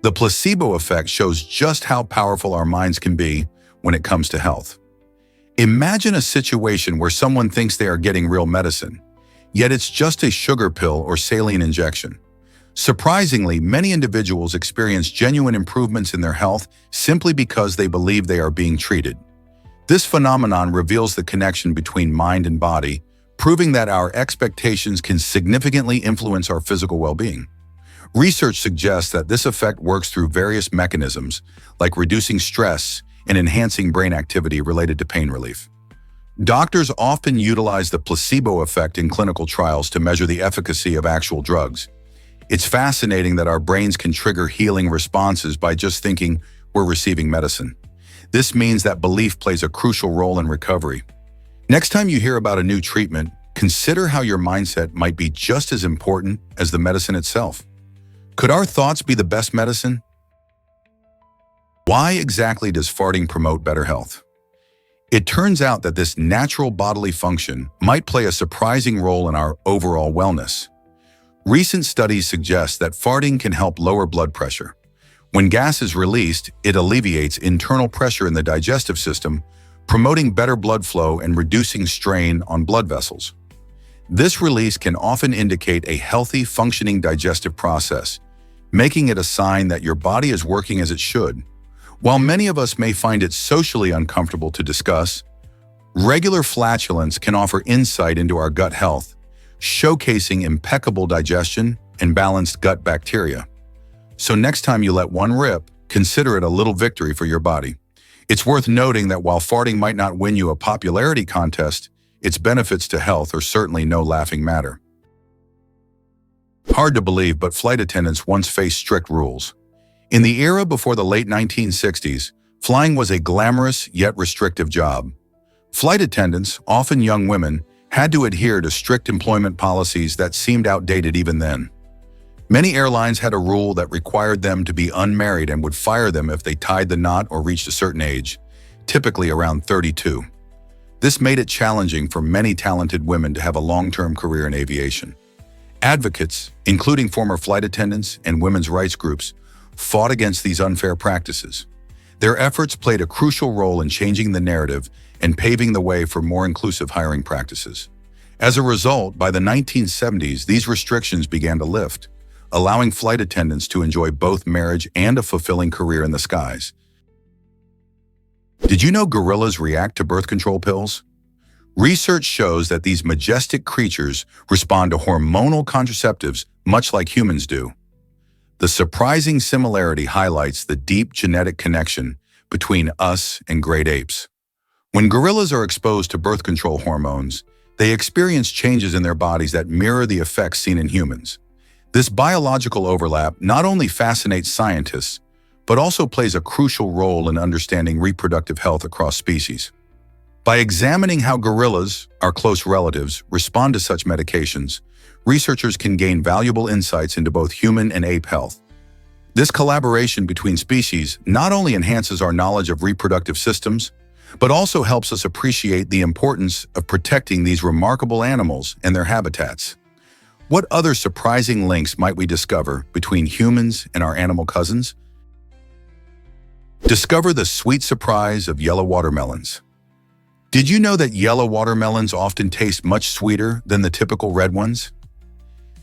The placebo effect shows just how powerful our minds can be when it comes to health. Imagine a situation where someone thinks they are getting real medicine, yet it's just a sugar pill or saline injection. Surprisingly, many individuals experience genuine improvements in their health simply because they believe they are being treated. This phenomenon reveals the connection between mind and body, proving that our expectations can significantly influence our physical well-being. Research suggests that this effect works through various mechanisms, like reducing stress and enhancing brain activity related to pain relief. Doctors often utilize the placebo effect in clinical trials to measure the efficacy of actual drugs. It's fascinating that our brains can trigger healing responses by just thinking we're receiving medicine. This means that belief plays a crucial role in recovery. Next time you hear about a new treatment, consider how your mindset might be just as important as the medicine itself. Could our thoughts be the best medicine? Why exactly does farting promote better health? It turns out that this natural bodily function might play a surprising role in our overall wellness. Recent studies suggest that farting can help lower blood pressure. When gas is released, it alleviates internal pressure in the digestive system, promoting better blood flow and reducing strain on blood vessels. This release can often indicate a healthy, functioning digestive process, making it a sign that your body is working as it should. While many of us may find it socially uncomfortable to discuss, regular flatulence can offer insight into our gut health, showcasing impeccable digestion and balanced gut bacteria. So next time you let one rip, consider it a little victory for your body. It's worth noting that while farting might not win you a popularity contest, its benefits to health are certainly no laughing matter. Hard to believe, but flight attendants once faced strict rules. In the era before the late 1960s, flying was a glamorous yet restrictive job. Flight attendants, often young women, had to adhere to strict employment policies that seemed outdated even then. Many airlines had a rule that required them to be unmarried and would fire them if they tied the knot or reached a certain age, typically around 32. This made it challenging for many talented women to have a long-term career in aviation. Advocates, including former flight attendants and women's rights groups, fought against these unfair practices. Their efforts played a crucial role in changing the narrative and paving the way for more inclusive hiring practices. As a result, by the 1970s, these restrictions began to lift, allowing flight attendants to enjoy both marriage and a fulfilling career in the skies. Did you know gorillas react to birth control pills? Research shows that these majestic creatures respond to hormonal contraceptives much like humans do. The surprising similarity highlights the deep genetic connection between us and great apes. When gorillas are exposed to birth control hormones, they experience changes in their bodies that mirror the effects seen in humans. This biological overlap not only fascinates scientists, but also plays a crucial role in understanding reproductive health across species. By examining how gorillas, our close relatives, respond to such medications, researchers can gain valuable insights into both human and ape health. This collaboration between species not only enhances our knowledge of reproductive systems, but also helps us appreciate the importance of protecting these remarkable animals and their habitats. What other surprising links might we discover between humans and our animal cousins? Discover the sweet surprise of yellow watermelons. Did you know that yellow watermelons often taste much sweeter than the typical red ones?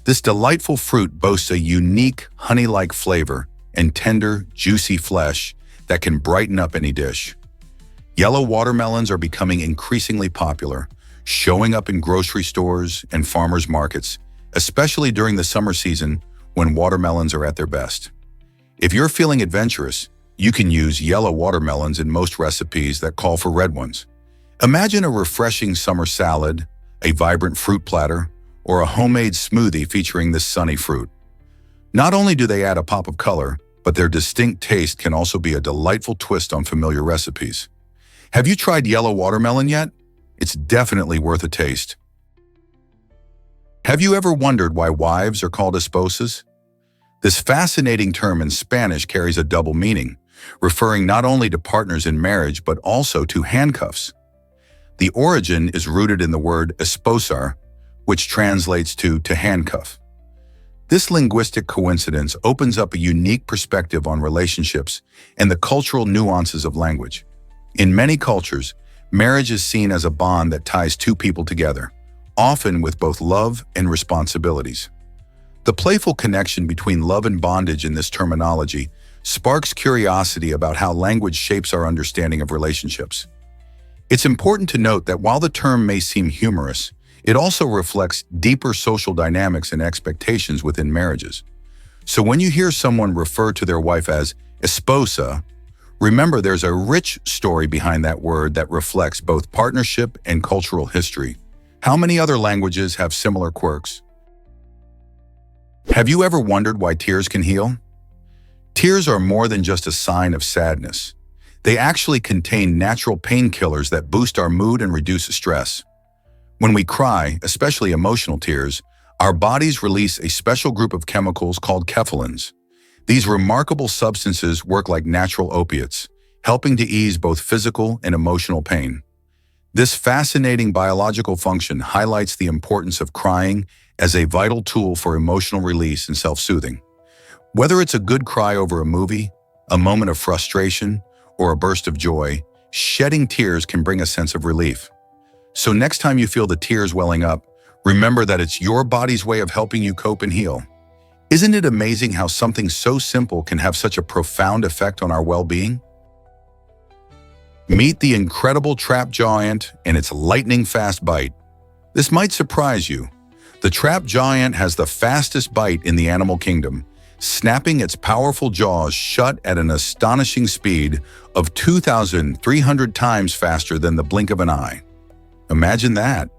This delightful fruit boasts a unique honey-like flavor and tender, juicy flesh that can brighten up any dish. Yellow watermelons are becoming increasingly popular, showing up in grocery stores and farmers markets, especially during the summer season when watermelons are at their best. If you're feeling adventurous, you can use yellow watermelons in most recipes that call for red ones. Imagine a refreshing summer salad, a vibrant fruit platter, or a homemade smoothie featuring this sunny fruit. Not only do they add a pop of color, but their distinct taste can also be a delightful twist on familiar recipes. Have you tried yellow watermelon yet? It's definitely worth a taste. Have you ever wondered why wives are called esposas? This fascinating term in Spanish carries a double meaning, referring not only to partners in marriage but also to handcuffs. The origin is rooted in the word esposar, which translates to handcuff. This linguistic coincidence opens up a unique perspective on relationships and the cultural nuances of language. In many cultures, marriage is seen as a bond that ties two people together, often with both love and responsibilities. The playful connection between love and bondage in this terminology sparks curiosity about how language shapes our understanding of relationships. It's important to note that while the term may seem humorous, it also reflects deeper social dynamics and expectations within marriages. So when you hear someone refer to their wife as esposa, remember there's a rich story behind that word that reflects both partnership and cultural history. How many other languages have similar quirks? Have you ever wondered why tears can heal? Tears are more than just a sign of sadness. They actually contain natural painkillers that boost our mood and reduce stress. When we cry, especially emotional tears, our bodies release a special group of chemicals called cephalins. These remarkable substances work like natural opiates, helping to ease both physical and emotional pain. This fascinating biological function highlights the importance of crying as a vital tool for emotional release and self-soothing. Whether it's a good cry over a movie, a moment of frustration, or a burst of joy, shedding tears can bring a sense of relief. So next time you feel the tears welling up, remember that it's your body's way of helping you cope and heal. Isn't it amazing how something so simple can have such a profound effect on our well-being? Meet the incredible trap jaw ant and its lightning-fast bite. This might surprise you. The trap jaw ant has the fastest bite in the animal kingdom, snapping its powerful jaws shut at an astonishing speed of 2,300 times faster than the blink of an eye. Imagine that.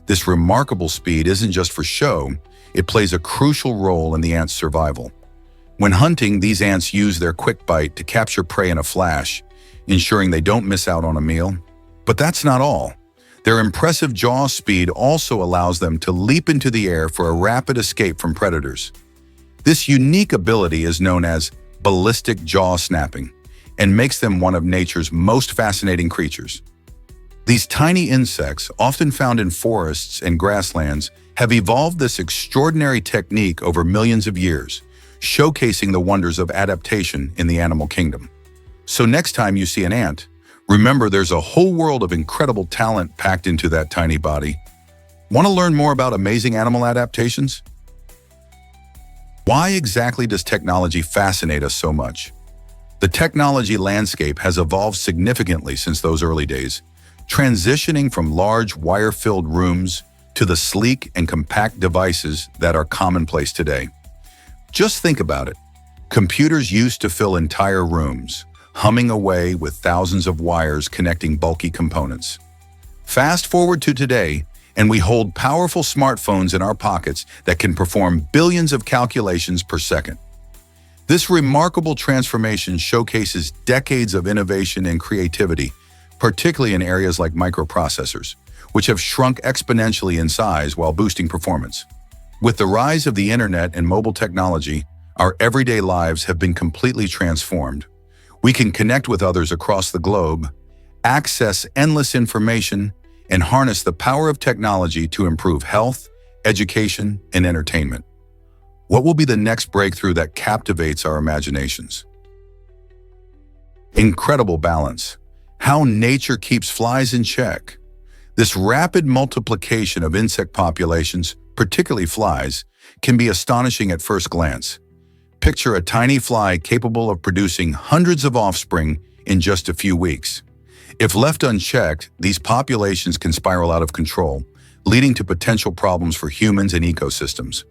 This remarkable speed isn't just for show, it plays a crucial role in the ant's survival. When hunting, these ants use their quick bite to capture prey in a flash, ensuring they don't miss out on a meal. But that's not all. Their impressive jaw speed also allows them to leap into the air for a rapid escape from predators. This unique ability is known as ballistic jaw snapping and makes them one of nature's most fascinating creatures. These tiny insects, often found in forests and grasslands, have evolved this extraordinary technique over millions of years, showcasing the wonders of adaptation in the animal kingdom. So next time you see an ant, remember there's a whole world of incredible talent packed into that tiny body. Want to learn more about amazing animal adaptations? Why exactly does technology fascinate us so much? The technology landscape has evolved significantly since those early days, transitioning from large wire-filled rooms to the sleek and compact devices that are commonplace today. Just think about it. Computers used to fill entire rooms, humming away with thousands of wires connecting bulky components. Fast forward to today, and we hold powerful smartphones in our pockets that can perform billions of calculations per second. This remarkable transformation showcases decades of innovation and creativity, particularly in areas like microprocessors, which have shrunk exponentially in size while boosting performance. With the rise of the internet and mobile technology, our everyday lives have been completely transformed. We can connect with others across the globe, access endless information, and harness the power of technology to improve health, education, and entertainment. What will be the next breakthrough that captivates our imaginations? Incredible balance. How nature keeps flies in check. This rapid multiplication of insect populations, particularly flies, can be astonishing at first glance. Picture a tiny fly capable of producing hundreds of offspring in just a few weeks. If left unchecked, these populations can spiral out of control, leading to potential problems for humans and ecosystems.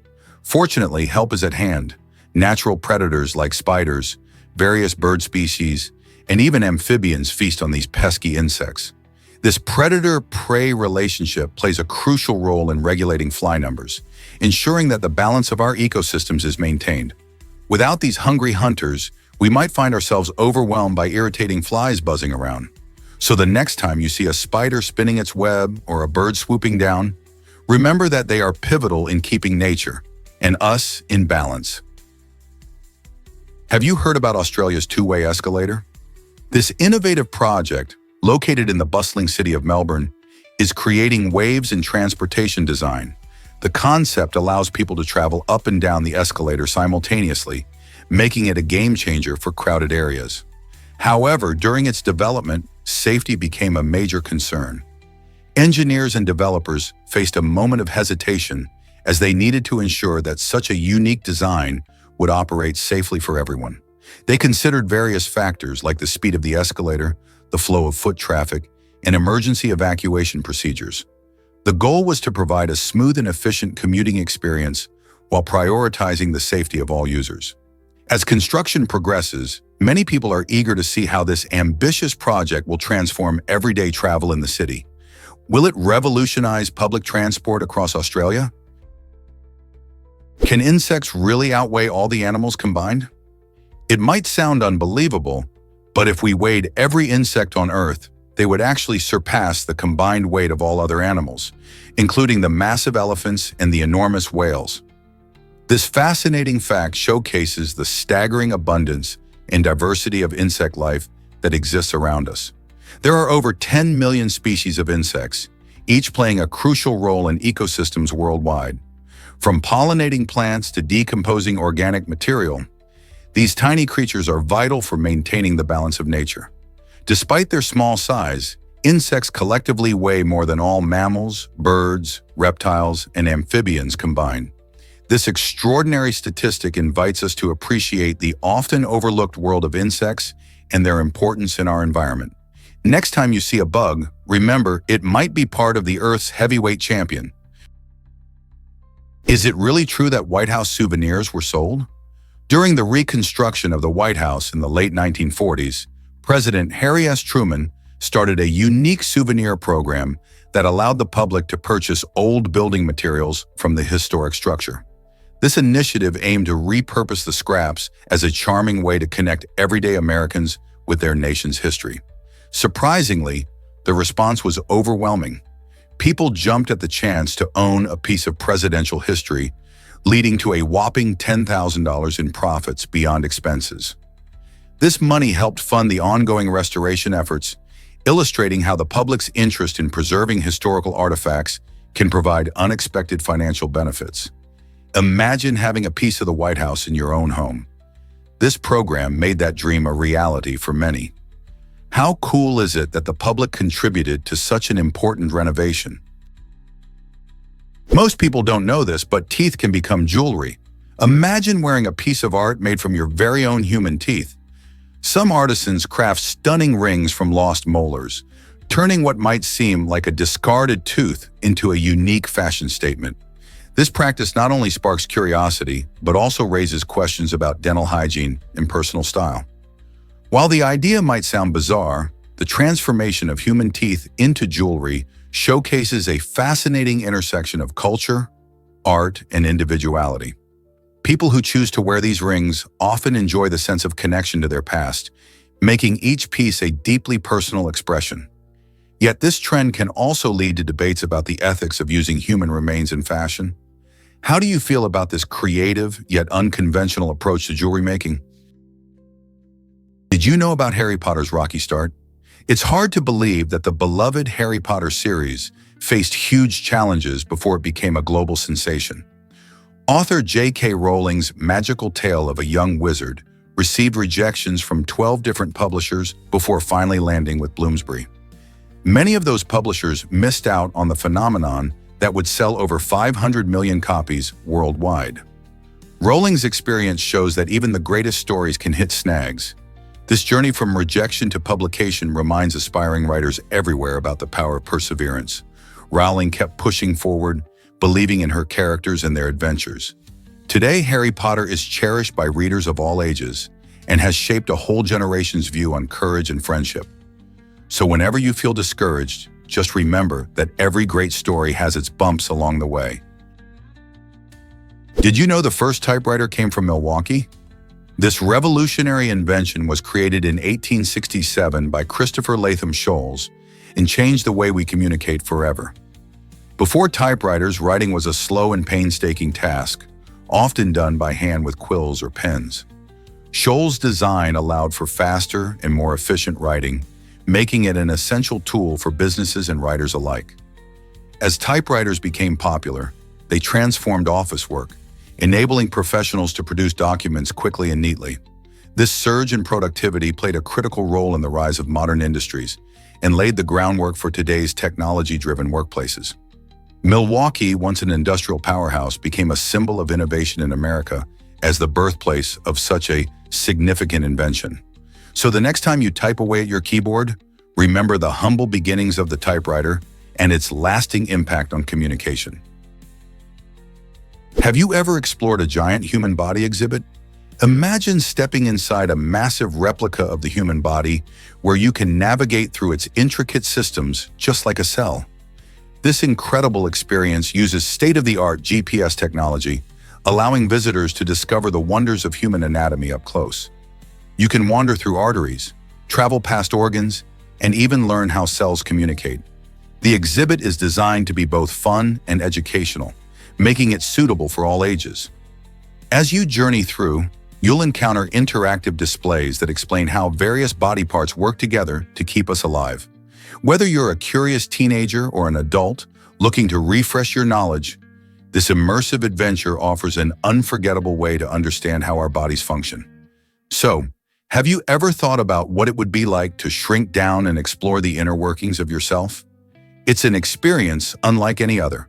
Fortunately, help is at hand. Natural predators like spiders, various bird species, and even amphibians feast on these pesky insects. This predator-prey relationship plays a crucial role in regulating fly numbers, ensuring that the balance of our ecosystems is maintained. Without these hungry hunters, we might find ourselves overwhelmed by irritating flies buzzing around. So the next time you see a spider spinning its web or a bird swooping down, remember that they are pivotal in keeping nature and us in balance. Have you heard about Australia's two-way escalator? This innovative project, located in the bustling city of Melbourne, is creating waves in transportation design. The concept allows people to travel up and down the escalator simultaneously, making it a game changer for crowded areas. However, during its development, safety became a major concern. Engineers and developers faced a moment of hesitation as they needed to ensure that such a unique design would operate safely for everyone. They considered various factors like the speed of the escalator, the flow of foot traffic, and emergency evacuation procedures. The goal was to provide a smooth and efficient commuting experience while prioritizing the safety of all users. As construction progresses, many people are eager to see how this ambitious project will transform everyday travel in the city. Will it revolutionize public transport across Australia? Can insects really outweigh all the animals combined? It might sound unbelievable, but if we weighed every insect on Earth, they would actually surpass the combined weight of all other animals, including the massive elephants and the enormous whales. This fascinating fact showcases the staggering abundance and diversity of insect life that exists around us. There are over 10 million species of insects, each playing a crucial role in ecosystems worldwide. From pollinating plants to decomposing organic material, these tiny creatures are vital for maintaining the balance of nature. Despite their small size, insects collectively weigh more than all mammals, birds, reptiles, and amphibians combined. This extraordinary statistic invites us to appreciate the often overlooked world of insects and their importance in our environment. Next time you see a bug, remember it might be part of the Earth's heavyweight champion. Is it really true that White House souvenirs were sold? During the reconstruction of the White House in the late 1940s, President Harry S. Truman started a unique souvenir program that allowed the public to purchase old building materials from the historic structure. This initiative aimed to repurpose the scraps as a charming way to connect everyday Americans with their nation's history. Surprisingly, the response was overwhelming. People jumped at the chance to own a piece of presidential history, leading to a whopping $10,000 in profits beyond expenses. This money helped fund the ongoing restoration efforts, illustrating how the public's interest in preserving historical artifacts can provide unexpected financial benefits. Imagine having a piece of the White House in your own home. This program made that dream a reality for many. How cool is it that the public contributed to such an important renovation? Most people don't know this, but teeth can become jewelry. Imagine wearing a piece of art made from your very own human teeth. Some artisans craft stunning rings from lost molars, turning what might seem like a discarded tooth into a unique fashion statement. This practice not only sparks curiosity, but also raises questions about dental hygiene and personal style. While the idea might sound bizarre, the transformation of human teeth into jewelry showcases a fascinating intersection of culture, art, and individuality. People who choose to wear these rings often enjoy the sense of connection to their past, making each piece a deeply personal expression. Yet this trend can also lead to debates about the ethics of using human remains in fashion. How do you feel about this creative yet unconventional approach to jewelry making? Did you know about Harry Potter's rocky start? It's hard to believe that the beloved Harry Potter series faced huge challenges before it became a global sensation. Author J.K. Rowling's magical tale of a young wizard received rejections from 12 different publishers before finally landing with Bloomsbury. Many of those publishers missed out on the phenomenon that would sell over 500 million copies worldwide. Rowling's experience shows that even the greatest stories can hit snags. This journey from rejection to publication reminds aspiring writers everywhere about the power of perseverance. Rowling kept pushing forward, believing in her characters and their adventures. Today, Harry Potter is cherished by readers of all ages and has shaped a whole generation's view on courage and friendship. So whenever you feel discouraged, just remember that every great story has its bumps along the way. Did you know the first typewriter came from Milwaukee? This revolutionary invention was created in 1867 by Christopher Latham Scholes and changed the way we communicate forever. Before typewriters, writing was a slow and painstaking task, often done by hand with quills or pens. Scholes' design allowed for faster and more efficient writing, making it an essential tool for businesses and writers alike. As typewriters became popular, they transformed office work, enabling professionals to produce documents quickly and neatly. This surge in productivity played a critical role in the rise of modern industries and laid the groundwork for today's technology-driven workplaces. Milwaukee, once an industrial powerhouse, became a symbol of innovation in America as the birthplace of such a significant invention. So the next time you type away at your keyboard, remember the humble beginnings of the typewriter and its lasting impact on communication. Have you ever explored a giant human body exhibit? Imagine stepping inside a massive replica of the human body where you can navigate through its intricate systems just like a cell. This incredible experience uses state-of-the-art GPS technology, allowing visitors to discover the wonders of human anatomy up close. You can wander through arteries, travel past organs, and even learn how cells communicate. The exhibit is designed to be both fun and educational, making it suitable for all ages. As you journey through, you'll encounter interactive displays that explain how various body parts work together to keep us alive. Whether you're a curious teenager or an adult looking to refresh your knowledge, this immersive adventure offers an unforgettable way to understand how our bodies function. So, have you ever thought about what it would be like to shrink down and explore the inner workings of yourself? It's an experience unlike any other.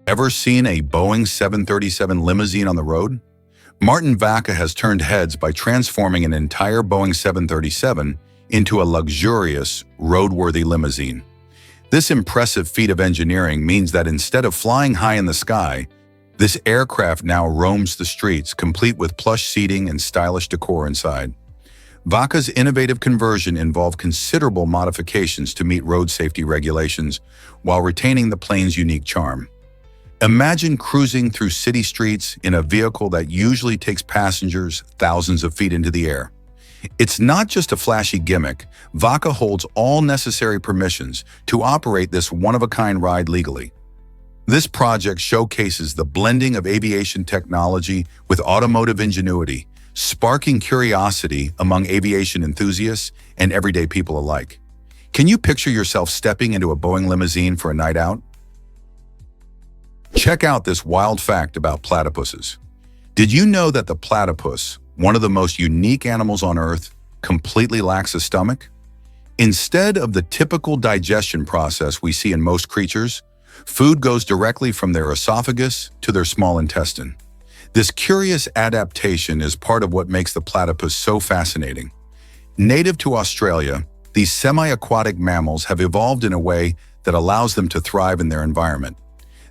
Ever seen a Boeing 737 limousine on the road? Martin Vaca has turned heads by transforming an entire Boeing 737 into a luxurious, roadworthy limousine. This impressive feat of engineering means that instead of flying high in the sky, this aircraft now roams the streets, complete with plush seating and stylish decor inside. Vaca's innovative conversion involved considerable modifications to meet road safety regulations while retaining the plane's unique charm. Imagine cruising through city streets in a vehicle that usually takes passengers thousands of feet into the air. It's not just a flashy gimmick. Vaca holds all necessary permissions to operate this one-of-a-kind ride legally. This project showcases the blending of aviation technology with automotive ingenuity, sparking curiosity among aviation enthusiasts and everyday people alike. Can you picture yourself stepping into a Boeing limousine for a night out? Check out this wild fact about platypuses. Did you know that the platypus, one of the most unique animals on Earth, completely lacks a stomach? Instead of the typical digestion process we see in most creatures, food goes directly from their esophagus to their small intestine. This curious adaptation is part of what makes the platypus so fascinating. Native to Australia, these semi-aquatic mammals have evolved in a way that allows them to thrive in their environment.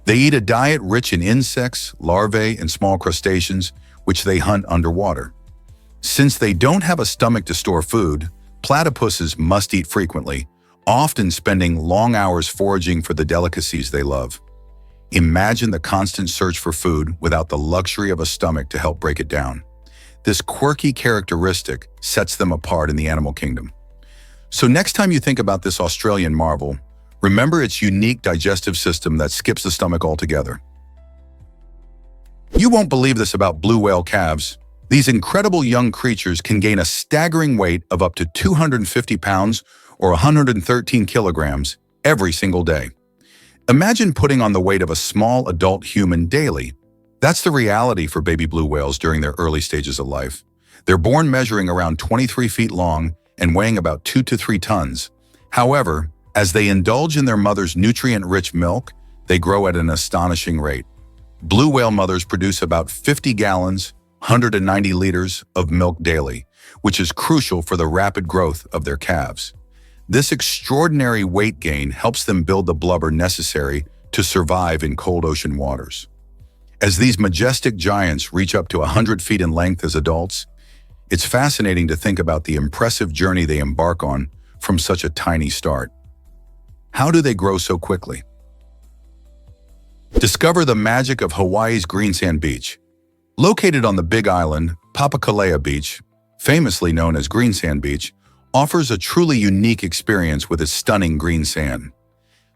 They eat a diet rich in insects, larvae, and small crustaceans, which they hunt underwater. Since they don't have a stomach to store food, platypuses must eat frequently, often spending long hours foraging for the delicacies they love. Imagine the constant search for food without the luxury of a stomach to help break it down. This quirky characteristic sets them apart in the animal kingdom. So next time you think about this Australian marvel, remember its unique digestive system that skips the stomach altogether. You won't believe this about blue whale calves. These incredible young creatures can gain a staggering weight of up to 250 pounds or 113 kilograms every single day. Imagine putting on the weight of a small adult human daily. That's the reality for baby blue whales during their early stages of life. They're born measuring around 23 feet long and weighing about 2 to 3 tons. However, as they indulge in their mother's nutrient-rich milk, they grow at an astonishing rate. Blue whale mothers produce about 50 gallons, 190 liters of milk daily, which is crucial for the rapid growth of their calves. This extraordinary weight gain helps them build the blubber necessary to survive in cold ocean waters. As these majestic giants reach up to 100 feet in length as adults, it's fascinating to think about the impressive journey they embark on from such a tiny start. How do they grow so quickly? Discover the magic of Hawaii's green sand beach. Located on the Big Island, Papakolea Beach, famously known as Green Sand Beach, offers a truly unique experience with its stunning green sand.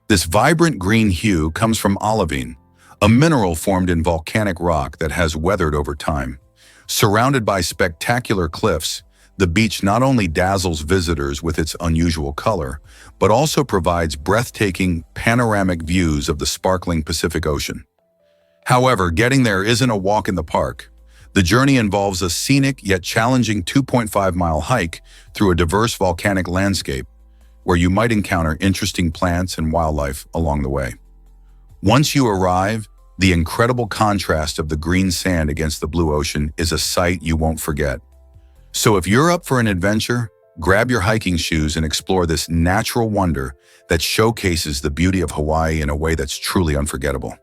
This vibrant green hue comes from olivine, a mineral formed in volcanic rock that has weathered over time. Surrounded by spectacular cliffs, the beach not only dazzles visitors with its unusual color, but also provides breathtaking, panoramic views of the sparkling Pacific Ocean. However, getting there isn't a walk in the park. The journey involves a scenic yet challenging 2.5-mile hike through a diverse volcanic landscape, where you might encounter interesting plants and wildlife along the way. Once you arrive, the incredible contrast of the green sand against the blue ocean is a sight you won't forget. So if you're up for an adventure, grab your hiking shoes and explore this natural wonder that showcases the beauty of Hawaii in a way that's truly unforgettable.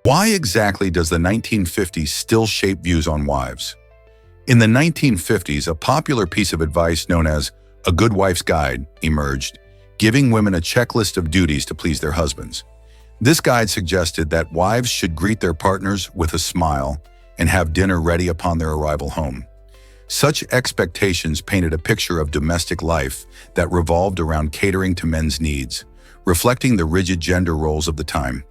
Why exactly does the 1950s still shape views on wives? In the 1950s, a popular piece of advice known as a good wife's guide emerged, giving women a checklist of duties to please their husbands. This guide suggested that wives should greet their partners with a smile and have dinner ready upon their arrival home. Such expectations painted a picture of domestic life that revolved around catering to men's needs, reflecting the rigid gender roles of the time.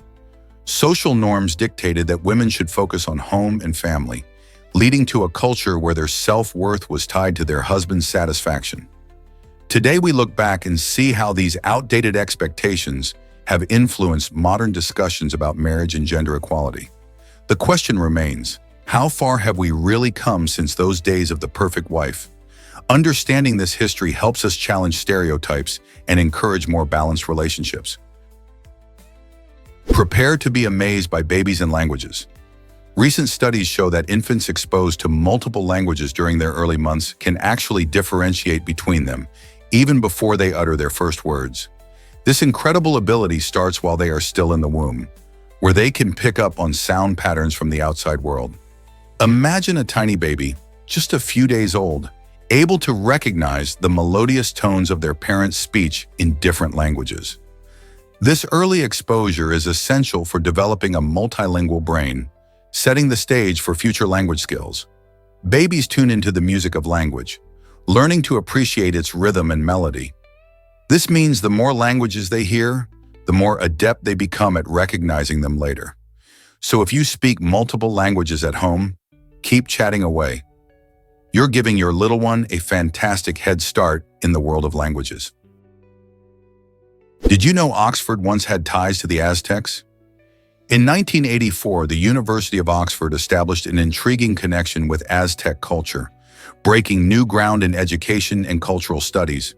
Social norms dictated that women should focus on home and family, leading to a culture where their self-worth was tied to their husband's satisfaction. Today we look back and see how these outdated expectations have influenced modern discussions about marriage and gender equality. The question remains, how far have we really come since those days of the perfect wife? Understanding this history helps us challenge stereotypes and encourage more balanced relationships. Prepare to be amazed by babies and languages. Recent studies show that infants exposed to multiple languages during their early months can actually differentiate between them, even before they utter their first words. This incredible ability starts while they are still in the womb, where they can pick up on sound patterns from the outside world. Imagine a tiny baby, just a few days old, able to recognize the melodious tones of their parents' speech in different languages. This early exposure is essential for developing a multilingual brain, setting the stage for future language skills. Babies tune into the music of language, learning to appreciate its rhythm and melody. This means the more languages they hear, the more adept they become at recognizing them later. So if you speak multiple languages at home, keep chatting away. You're giving your little one a fantastic head start in the world of languages. Did you know Oxford once had ties to the Aztecs? In 1984, the University of Oxford established an intriguing connection with Aztec culture, breaking new ground in education and cultural studies.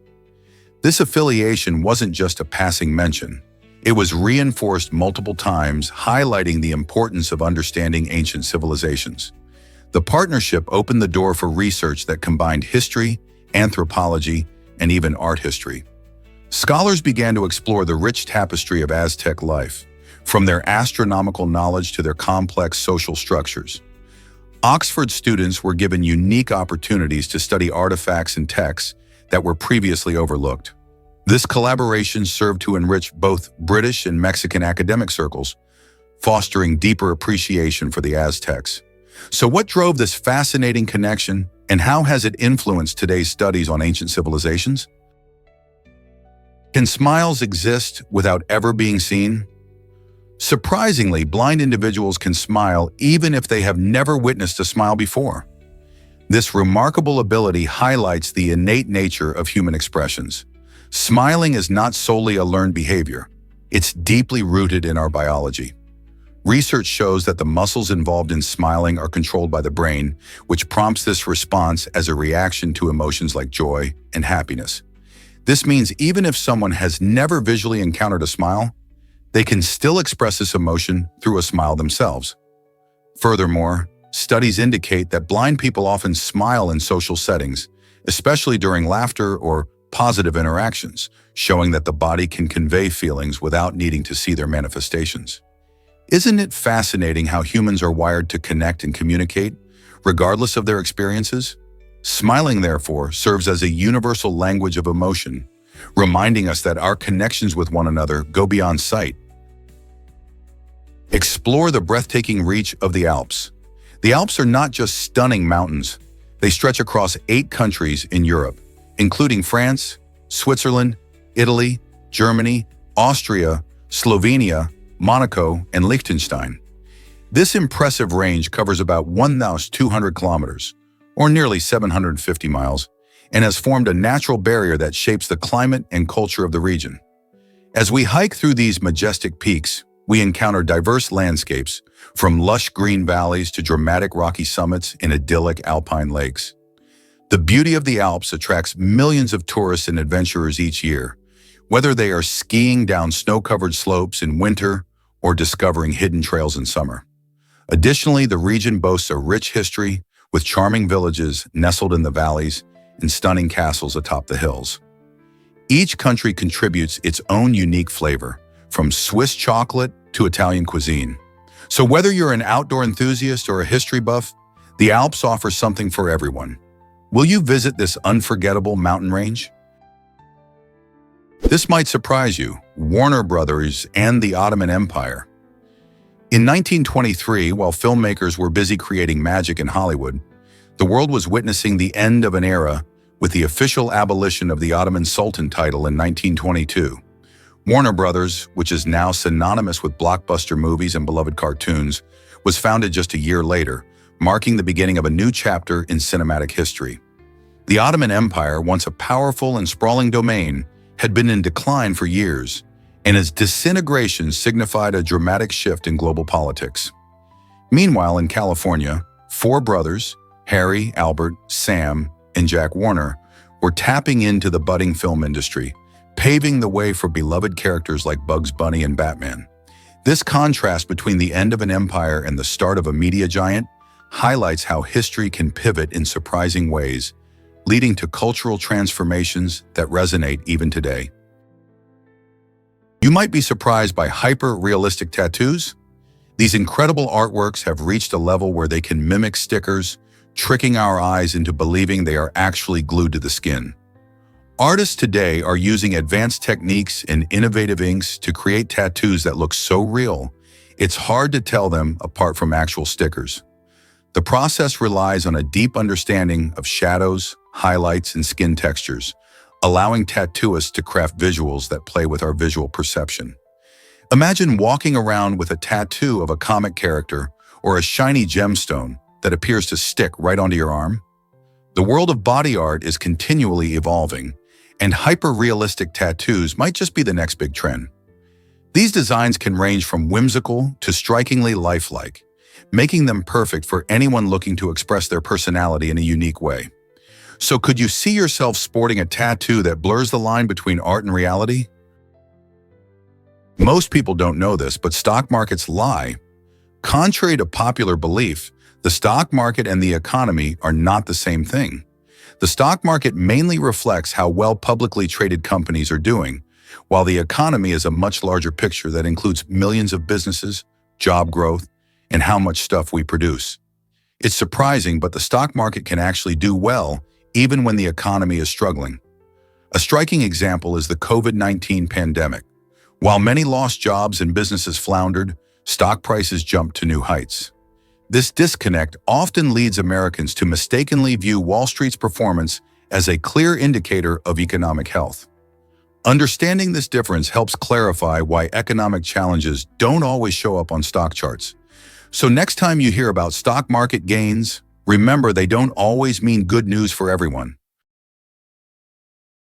This affiliation wasn't just a passing mention. It was reinforced multiple times, highlighting the importance of understanding ancient civilizations. The partnership opened the door for research that combined history, anthropology, and even art history. Scholars began to explore the rich tapestry of Aztec life, from their astronomical knowledge to their complex social structures. Oxford students were given unique opportunities to study artifacts and texts that were previously overlooked. This collaboration served to enrich both British and Mexican academic circles, fostering deeper appreciation for the Aztecs. So what drove this fascinating connection, and how has it influenced today's studies on ancient civilizations? Can smiles exist without ever being seen? Surprisingly, blind individuals can smile even if they have never witnessed a smile before. This remarkable ability highlights the innate nature of human expressions. Smiling is not solely a learned behavior. It's deeply rooted in our biology. Research shows that the muscles involved in smiling are controlled by the brain, which prompts this response as a reaction to emotions like joy and happiness. This means even if someone has never visually encountered a smile, they can still express this emotion through a smile themselves. Furthermore, studies indicate that blind people often smile in social settings, especially during laughter or positive interactions, showing that the body can convey feelings without needing to see their manifestations. Isn't it fascinating how humans are wired to connect and communicate, regardless of their experiences? Smiling, therefore, serves as a universal language of emotion, reminding us that our connections with one another go beyond sight. Explore the breathtaking reach of the Alps. The Alps are not just stunning mountains. They stretch across 8 countries in Europe, including France, Switzerland, Italy, Germany, Austria, Slovenia, Monaco, and Liechtenstein. This impressive range covers about 1,200 kilometers, or nearly 750 miles, and has formed a natural barrier that shapes the climate and culture of the region. As we hike through these majestic peaks, we encounter diverse landscapes, from lush green valleys to dramatic rocky summits and idyllic alpine lakes. The beauty of the Alps attracts millions of tourists and adventurers each year, whether they are skiing down snow-covered slopes in winter or discovering hidden trails in summer. Additionally, the region boasts a rich history, with charming villages nestled in the valleys and stunning castles atop the hills. Each country contributes its own unique flavor, from Swiss chocolate to Italian cuisine. So whether you're an outdoor enthusiast or a history buff, the Alps offer something for everyone. Will you visit this unforgettable mountain range? This might surprise you: Warner Brothers and the Ottoman Empire. In 1923, while filmmakers were busy creating magic in Hollywood, The world was witnessing the end of an era with the official abolition of the Ottoman Sultan title in 1922. Warner Brothers, which is now synonymous with blockbuster movies and beloved cartoons, was founded just a year later, marking the beginning of a new chapter in cinematic history. The Ottoman Empire, once a powerful and sprawling domain, had been in decline for years, and its disintegration signified a dramatic shift in global politics. Meanwhile, in California, four brothers, Harry, Albert, Sam, and Jack Warner, were tapping into the budding film industry, paving the way for beloved characters like Bugs Bunny and Batman. This contrast between the end of an empire and the start of a media giant highlights how history can pivot in surprising ways, leading to cultural transformations that resonate even today. You might be surprised by hyper-realistic tattoos. These incredible artworks have reached a level where they can mimic stickers, tricking our eyes into believing they are actually glued to the skin. Artists today are using advanced techniques and innovative inks to create tattoos that look so real, it's hard to tell them apart from actual stickers. The process relies on a deep understanding of shadows, highlights, and skin textures, allowing tattooists to craft visuals that play with our visual perception. Imagine walking around with a tattoo of a comic character or a shiny gemstone that appears to stick right onto your arm. The world of body art is continually evolving, and hyper-realistic tattoos might just be the next big trend. These designs can range from whimsical to strikingly lifelike, making them perfect for anyone looking to express their personality in a unique way. So could you see yourself sporting a tattoo that blurs the line between art and reality? Most people don't know this, but stock markets lie. Contrary to popular belief, the stock market and the economy are not the same thing. The stock market mainly reflects how well publicly traded companies are doing, while the economy is a much larger picture that includes millions of businesses, job growth, and how much stuff we produce. It's surprising, but the stock market can actually do well even when the economy is struggling. A striking example is the COVID-19 pandemic. While many lost jobs and businesses floundered, stock prices jumped to new heights. This disconnect often leads Americans to mistakenly view Wall Street's performance as a clear indicator of economic health. Understanding this difference helps clarify why economic challenges don't always show up on stock charts. So next time you hear about stock market gains, remember they don't always mean good news for everyone.